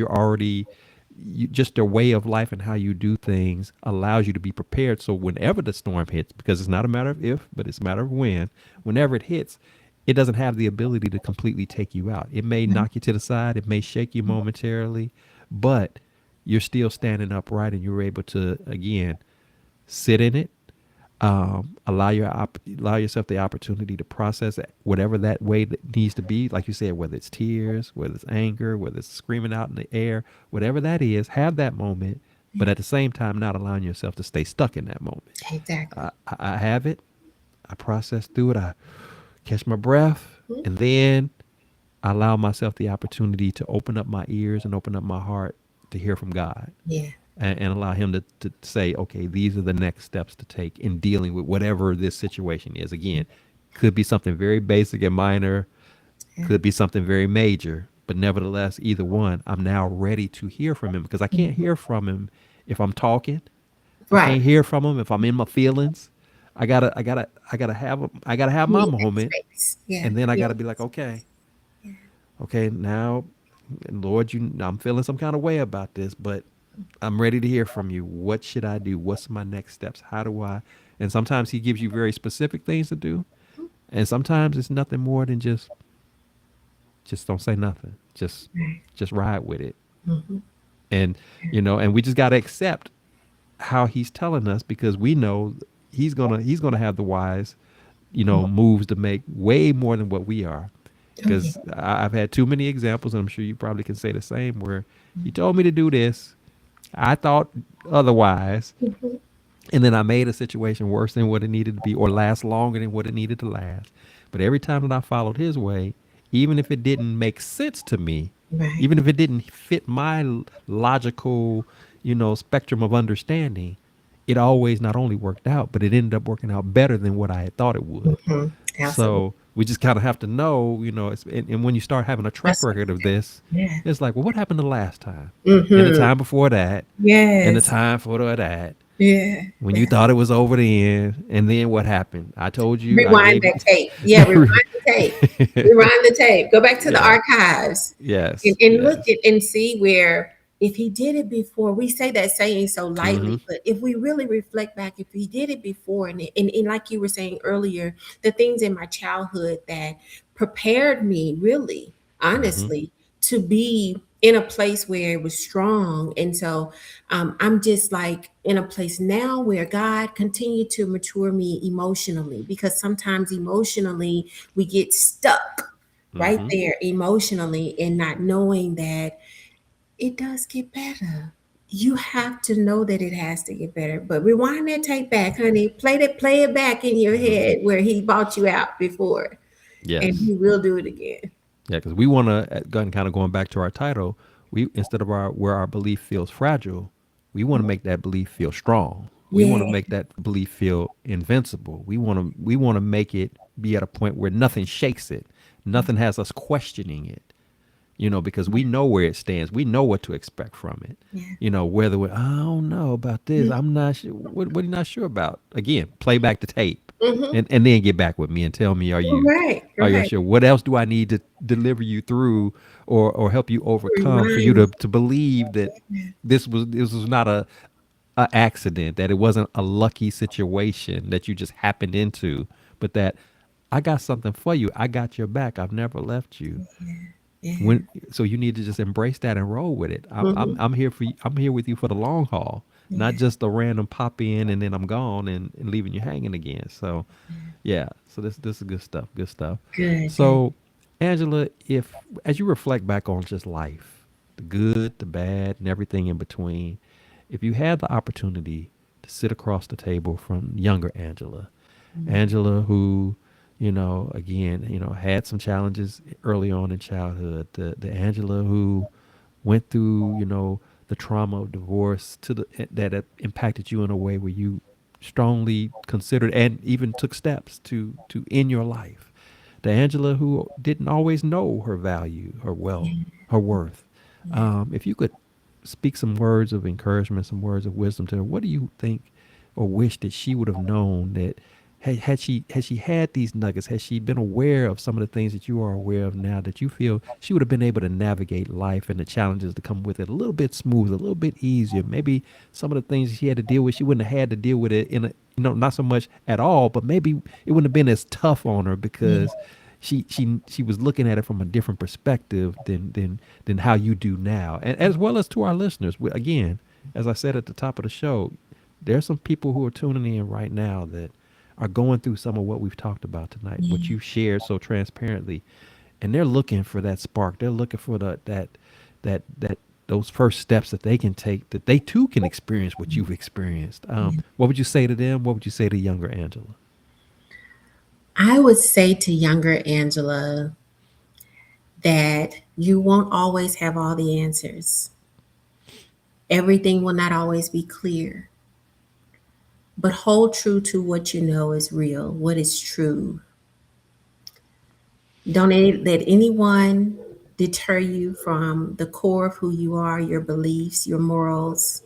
A: Just their way of life and how you do things allows you to be prepared. So whenever the storm hits, because it's not a matter of if, but it's a matter of when, whenever it hits, it doesn't have the ability to completely take you out. It may knock you to the side, it may shake you momentarily, but you're still standing upright and you're able to, again, sit in it, allow yourself the opportunity to process it, whatever that way that needs to be. Like you said, whether it's tears, whether it's anger, whether it's screaming out in the air, whatever that is, have that moment, but at the same time, not allowing yourself to stay stuck in that moment.
B: Exactly.
A: I have it. I process through it. I catch my breath, and then I allow myself the opportunity to open up my ears and open up my heart to hear from God,
B: Yeah.
A: and allow him to say, okay, these are the next steps to take in dealing with whatever this situation is. Again, could be something very basic and minor,
B: Yeah.
A: could be something very major, but nevertheless, either one, I'm now ready to hear from him, because I can't hear from him if I'm talking. I
B: Right.
A: can't hear from him if I'm in my feelings. I gotta have my
B: Need that
A: moment,
B: space. Yeah.
A: and then I
B: Yeah.
A: gotta be like, okay, now, Lord, I'm feeling some kind of way about this, but I'm ready to hear from you. What should I do? What's my next steps? How do I? And sometimes he gives you very specific things to do, and sometimes it's nothing more than just don't say nothing.
B: Right.
A: Just ride with it,
B: Mm-hmm.
A: and and we just got to accept how he's telling us, because we know he's gonna have the wise, moves to make way more than what we are.
B: Oh, yeah.
A: Because I've had too many examples, and I'm sure you probably can say the same, where he told me to do this, I thought otherwise,
B: Mhm.
A: and then I made a situation worse than what it needed to be, or last longer than what it needed to last. But every time that I followed his way, even if it didn't make sense to me,
B: Right.
A: even if it didn't fit my logical, spectrum of understanding, it always not only worked out, but it ended up working out better than what I had thought it would.
B: Mm-hmm. Absolutely.
A: So we just kind of have to know, and when you start having a track
B: That's
A: record of this,
B: yeah.
A: it's like, well, what happened the last time? And the
B: Mm-hmm.
A: time before that, and the
B: Yes.
A: time for that,
B: Yeah.
A: when you
B: Yeah.
A: thought it was over then, and then what happened? I told you, I
B: Rewind
A: gave you.
B: that tape. Yeah, rewind the tape. Rewind the tape. Go back to the
A: Yeah.
B: archives and,
A: Yes.
B: and look
A: Yes.
B: at and see where if he did it before, we say that saying so
A: Mm-hmm.
B: lightly, but if we really reflect back, if he did it before, and like you were saying earlier, the things in my childhood that prepared me really,
A: Mm-hmm.
B: honestly, to be in a place where it was strong. And so I'm just like in a place now where God continued to mature me emotionally, because sometimes emotionally we get stuck right
A: Mm-hmm.
B: there emotionally and not knowing that it does get better. You have to know that it has to get better. But rewind that tape back, honey. Play it back in your
A: Mm-hmm.
B: head where he bought you out before, and
A: Yes.
B: he will do it again.
A: Yeah, because we want to, kind of going back to our title, we, instead of our where our belief feels fragile, we want to make that belief feel strong. We want to
B: Yeah.
A: make that belief feel invincible. We want to make it be at a point where nothing shakes it, nothing has us questioning it. Because we know where it stands. We know what to expect from it.
B: Yeah.
A: Whether I don't know about this, I'm not sure. What are you not sure about? Again, play back the tape,
B: Mm-hmm.
A: and then get back with me and tell me,
B: Right.
A: are you
B: Right.
A: sure? What else do I need to deliver you through, or help you overcome, for you
B: Remind.
A: to believe that this was not a accident, that it wasn't a lucky situation that you just happened into, but that I got something for you. I got your back. I've never left you.
B: Yeah.
A: So you need to just embrace that and roll with it.
B: Mm-hmm.
A: I'm here for you. I'm here with you for the long haul, not
B: Yeah.
A: just a random pop in and then I'm gone and leaving you hanging again. So yeah, so this is good stuff. Good stuff.
B: Good. Good.
A: So Angela, if as you reflect back on just life, the good, the bad, and everything in between, if you had the opportunity to sit across the table from younger Angela, Angela who, again, had some challenges early on in childhood, the Angela who went through, the trauma of divorce that it impacted you in a way where you strongly considered and even took steps to end your life. The Angela who didn't always know her value, her wealth, her worth. If you could speak some words of encouragement, some words of wisdom to her, what do you think or wish that she would have known, that had she had these nuggets, had she been aware of some of the things that you are aware of now, that you feel she would have been able to navigate life and the challenges that come with it a little bit smoother, a little bit easier? Maybe some of the things she had to deal with, she wouldn't have had to deal with it in a, not so much at all, but maybe it wouldn't have been as tough on her,
B: Yeah.
A: because she was looking at it from a different perspective than how you do now, and as well as to our listeners. Again, as I said at the top of the show, there's some people who are tuning in right now that are going through some of what we've talked about tonight, what
B: Yeah.
A: you shared so transparently, and they're looking for that spark. They're looking for that those first steps that they can take, that they too can experience what you've experienced. What would you say to them? What would you say to younger Angela?
B: I would say to younger Angela that you won't always have all the answers. Everything will not always be clear, but hold true to what you know is real, what is true. Don't let anyone deter you from the core of who you are, your beliefs, your morals.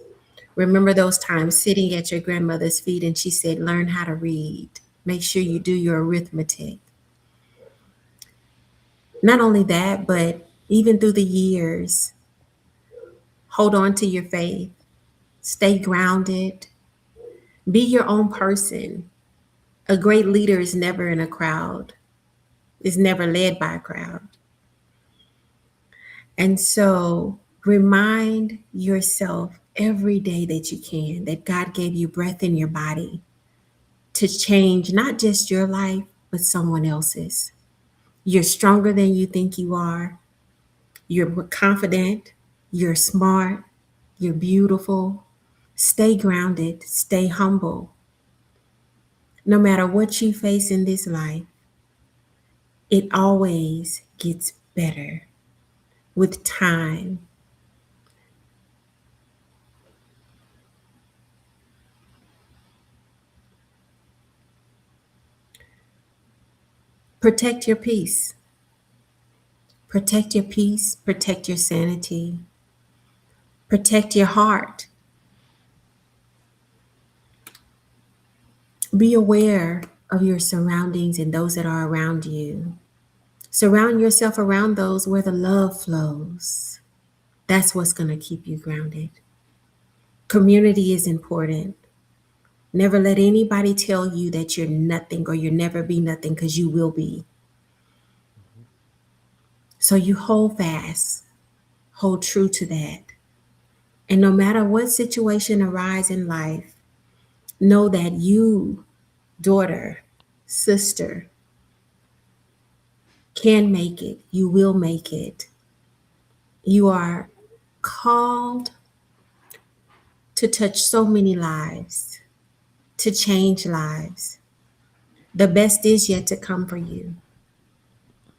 B: Remember those times sitting at your grandmother's feet and she said, learn how to read. Make sure you do your arithmetic. Not only that, but even through the years, hold on to your faith, stay grounded, be your own person. A great leader is never in a crowd, is never led by a crowd. And so remind yourself every day that you can that God gave you breath in your body to change not just your life, but someone else's. You're stronger than you think you are. You're confident. You're smart. You're beautiful. Stay grounded. Stay humble. No matter what you face in this life, it always gets better with time. Protect your peace. Protect your peace. Protect your sanity. Protect your heart. Be aware of your surroundings and those that are around you. Surround yourself around those where the love flows. That's what's going to keep you grounded. Community is important. Never let anybody tell you that you're nothing or you'll never be nothing because you will be. So you hold fast, hold true to that. And no matter what situation arises in life, know that you, daughter, sister, can make it. You will make it. You are called to touch so many lives, to change lives. The best is yet to come for you.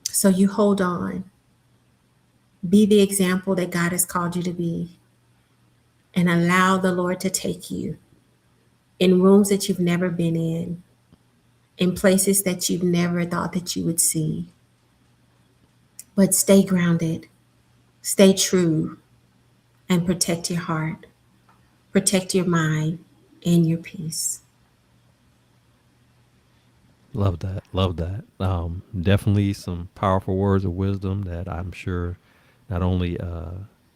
B: So you hold on. Be the example that God has called you to be and allow the Lord to take you in rooms that you've never been in places that you've never thought that you would see. But stay grounded, stay true, and protect your heart, protect your mind and your peace.
A: Love that. Love that. Definitely some powerful words of wisdom that I'm sure not only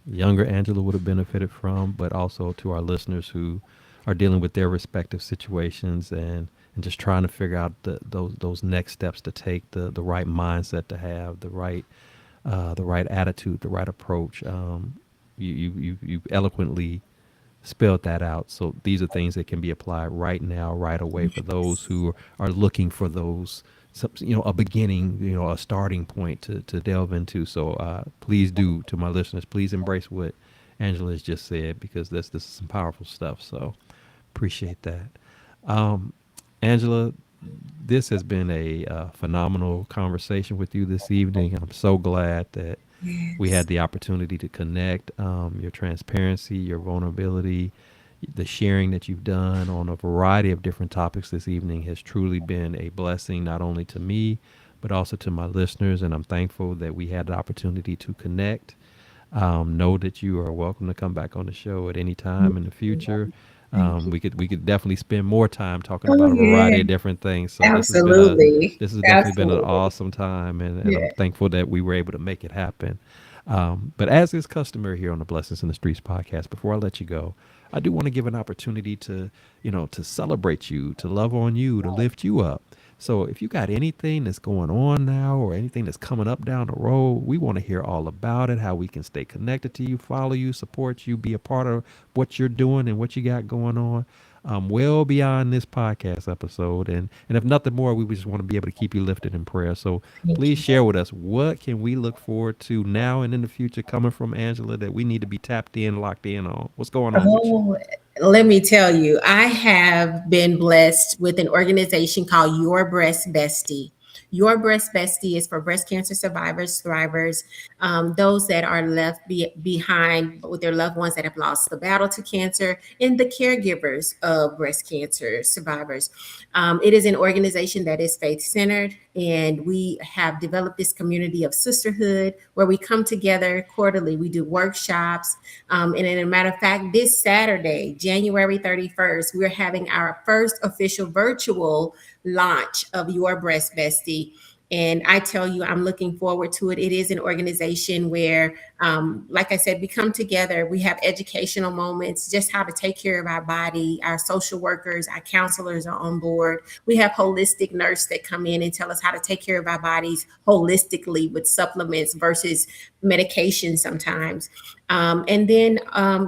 A: younger Angela would have benefited from, but also to our listeners who are dealing with their respective situations and just trying to figure out those next steps to take, the right mindset to have, the right attitude, the right approach. You eloquently spelled that out. So these are things that can be applied right now, right away for those
B: Yes.
A: who are looking for those, a beginning, a starting point to delve into. So please do, to my listeners, please embrace what Angela has just said, because this is some powerful stuff. So appreciate that. Um, Angela, this has been a phenomenal conversation with you this evening. I'm so glad that we
B: Yes.
A: had the opportunity to connect. Your transparency, your vulnerability, the sharing that you've done on a variety of different topics this evening has truly been a blessing, not only to me, but also to my listeners. And I'm thankful that we had the opportunity to connect. Know that you are welcome to come back on the show at any time in the future.
B: Thank you.
A: We could definitely spend more time talking
B: Oh,
A: about a
B: yeah.
A: variety of different things. So
B: Absolutely.
A: this has definitely been an
B: Absolutely.
A: awesome time, and I'm
B: Yeah.
A: thankful that we were able to make it happen. But as is customary here on the Blessings in the Streets podcast, before I let you go, I do want to give an opportunity to celebrate you, to love on you, to lift you up. So if you got anything that's going on now or anything that's coming up down the road, we want to hear all about it, how we can stay connected to you, follow you, support you, be a part of what you're doing and what you got going on. Well beyond this podcast episode. And if nothing more, we just want to be able to keep you lifted in prayer. So
B: Thank
A: please
B: you.
A: share with us, what can we look forward to now and in the future coming from Angela that we need to be tapped in, locked in on? What's going on with you?
B: Oh, let me tell you, I have been blessed with an organization called Your Breast Bestie. Your Breast Bestie is for breast cancer survivors, thrivers, those that are left behind with their loved ones that have lost the battle to cancer, and the caregivers of breast cancer survivors. It is an organization that is faith centered, and we have developed this community of sisterhood where we come together quarterly. We do workshops. And in a matter of fact, this Saturday, January 31st, we're having our first official virtual launch of Your Breast Bestie. And I tell you, I'm looking forward to it. It is an organization where, like I said, we come together. We have educational moments, just how to take care of our body. Our social workers, our counselors are on board. We have holistic nurse that come in and tell us how to take care of our bodies holistically with supplements versus medication sometimes. And then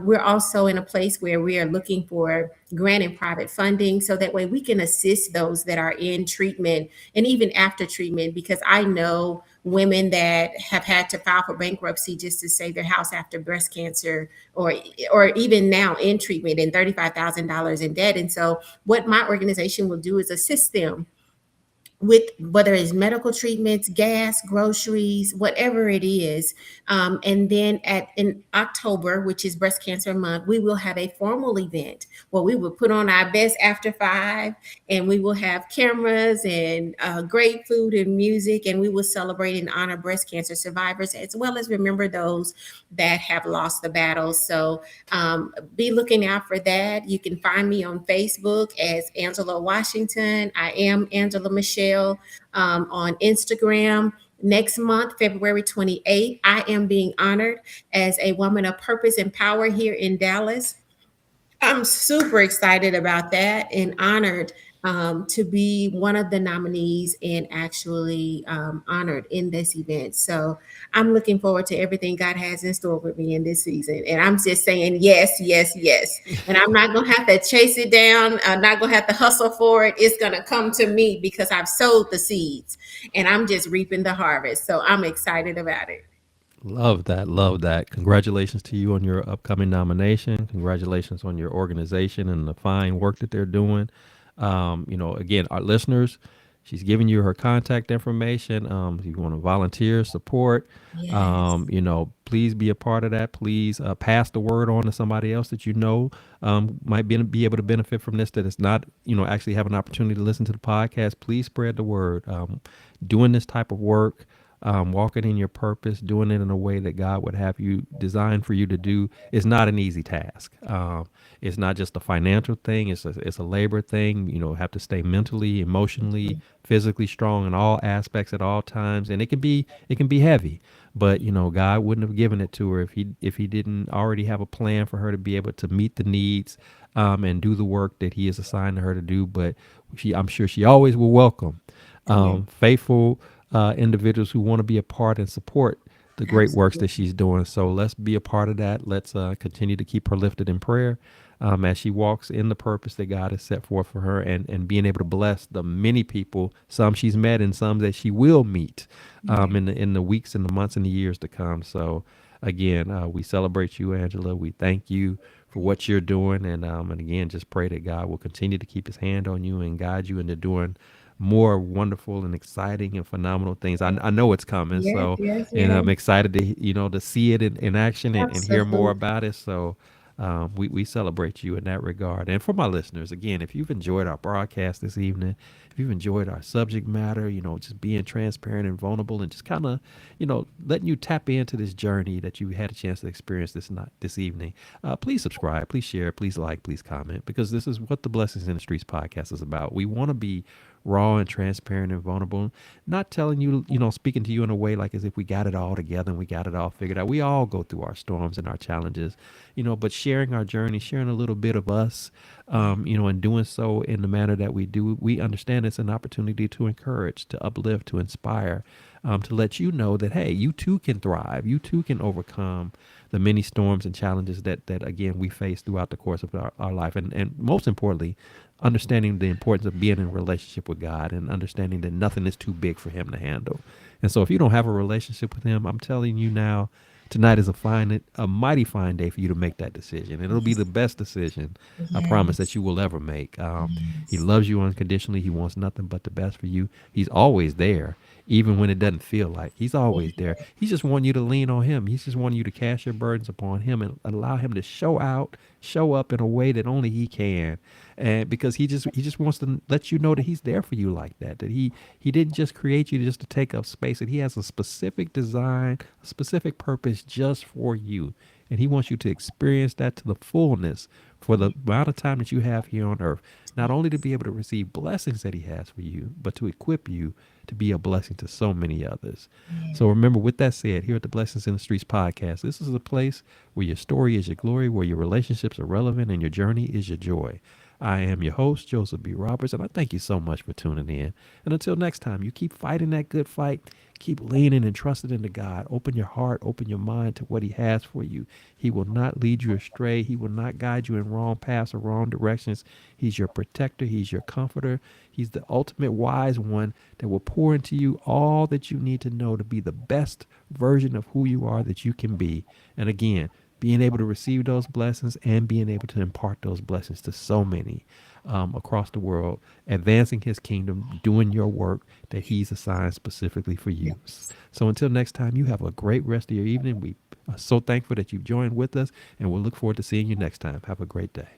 B: we're also in a place where we are looking for grant and private funding so that way we can assist those that are in treatment and even after treatment, because I know women that have had to file for bankruptcy just to save their house after breast cancer, or even now in treatment and $35,000 in debt. And so what my organization will do is assist them with whether it's medical treatments, gas, groceries, whatever it is. And then in October, which is Breast Cancer Month, we will have a formal event where we will put on our best after five, and we will have cameras and great food and music, and we will celebrate and honor breast cancer survivors as well as remember those that have lost the battle. So be looking out for that. You can find me on Facebook as Angela Washington. I am Angela Michelle on Instagram. Next month, February 28th, I am being honored as a woman of purpose and power here in Dallas. I'm super excited about that and honored to be one of the nominees and actually honored in this event. So I'm looking forward to everything God has in store with me in this season. And I'm just saying yes, yes, yes. And I'm not going to have to chase it down. I'm not going to have to hustle for it. It's going to come to me because I've sowed the seeds and I'm just reaping the harvest. So I'm excited about it.
A: Love that. Love that. Congratulations to you on your upcoming nomination. Congratulations on your organization and the fine work that they're doing. Again, our listeners, she's giving you her contact information. If you want to volunteer, support,
B: Yes.
A: please be a part of that. Please pass the word on to somebody else that you know might be able to benefit from this, that is not, actually have an opportunity to listen to the podcast. Please spread the word. Doing this type of work, walking in your purpose, doing it in a way that God would have you designed for you to do is not an easy task. It's not just a financial thing. It's a labor thing. Have to stay mentally, emotionally, physically strong in all aspects at all times, and it can be heavy. But God wouldn't have given it to her if he didn't already have a plan for her to be able to meet the needs and do the work that He has assigned her to do. But I'm sure she always will welcome
B: Yeah,
A: faithful individuals who want to be a part and support the great works
B: absolutely.
A: that she's doing. So let's be a part of that. Let's continue to keep her lifted in prayer as she walks in the purpose that God has set forth for her, and being able to bless the many people, some she's met and some that she will meet
B: Yeah.
A: in the weeks and the months and the years to come. So again, we celebrate you, Angela. We thank you for what you're doing, and again, just pray that God will continue to keep His hand on you and guide you into doing more wonderful and exciting and phenomenal things. I know it's coming.
B: Yes,
A: So,
B: yes,
A: and
B: yes.
A: I'm excited to see it in action and hear more
B: Absolutely.
A: about it. So, we celebrate you in that regard. And for my listeners, again, if you've enjoyed our broadcast this evening, if you've enjoyed our subject matter, just being transparent and vulnerable and just kind of, letting you tap into this journey that you had a chance to experience this evening, please subscribe, please share, please like, please comment, because this is what the Blessings in the Streets podcast is about. We want to be raw and transparent and vulnerable, not telling you, you know, speaking to you in a way like as if we got it all together and we got it all figured out. We all go through our storms and our challenges, you know, but sharing our journey, sharing a little bit of us, you know, and doing so in the manner that we do, we understand it's an opportunity to encourage, to uplift, to inspire, to let you know that, hey, you too can thrive. You too can overcome the many storms and challenges that again, we face throughout the course of our life. And most importantly, understanding the importance of being in a relationship with God and understanding that nothing is too big for him to handle. And so if you don't have a relationship with him, I'm telling you now, tonight is a mighty fine day for you to make that decision. And it'll be the best decision, I promise, that
B: Yes.
A: you will ever make. He
B: Yes.
A: loves you unconditionally. He wants nothing but the best for you. He's always there, even when it doesn't feel like. He's always there. He just wants you to lean on him. He's just wanting you to cast your burdens upon him and allow him to show up in a way that only he can. And because he just wants to let you know that he's there for you like that. That he didn't just create you just to take up space. That he has a specific design, a specific purpose just for you. And he wants you to experience that to the fullness for the amount of time that you have here on earth. Not only to be able to receive blessings that he has for you, but to equip you to be a blessing to so many others. So remember, with that said, here at the Blessings in the Streets podcast, this is a place where your story is your glory, where your relationships are relevant, and your journey is your joy. I am your host, Joseph B. Roberts, and I thank you so much for tuning in. And until next time, you keep fighting that good fight. Keep leaning and trusting into God. Open your heart, open your mind to what he has for you. He will not lead you astray. He will not guide you in wrong paths or wrong directions. He's your protector. He's your comforter. He's the ultimate wise one that will pour into you all that you need to know to be the best version of who you are that you can be. And again, being able to receive those blessings and being able to impart those blessings to so many across the world, advancing his kingdom, doing your work that he's assigned specifically for you.
B: Yes.
A: So until next time, you have a great rest of your evening. We are so thankful that you've joined with us, and we'll look forward to seeing you next time. Have a great day.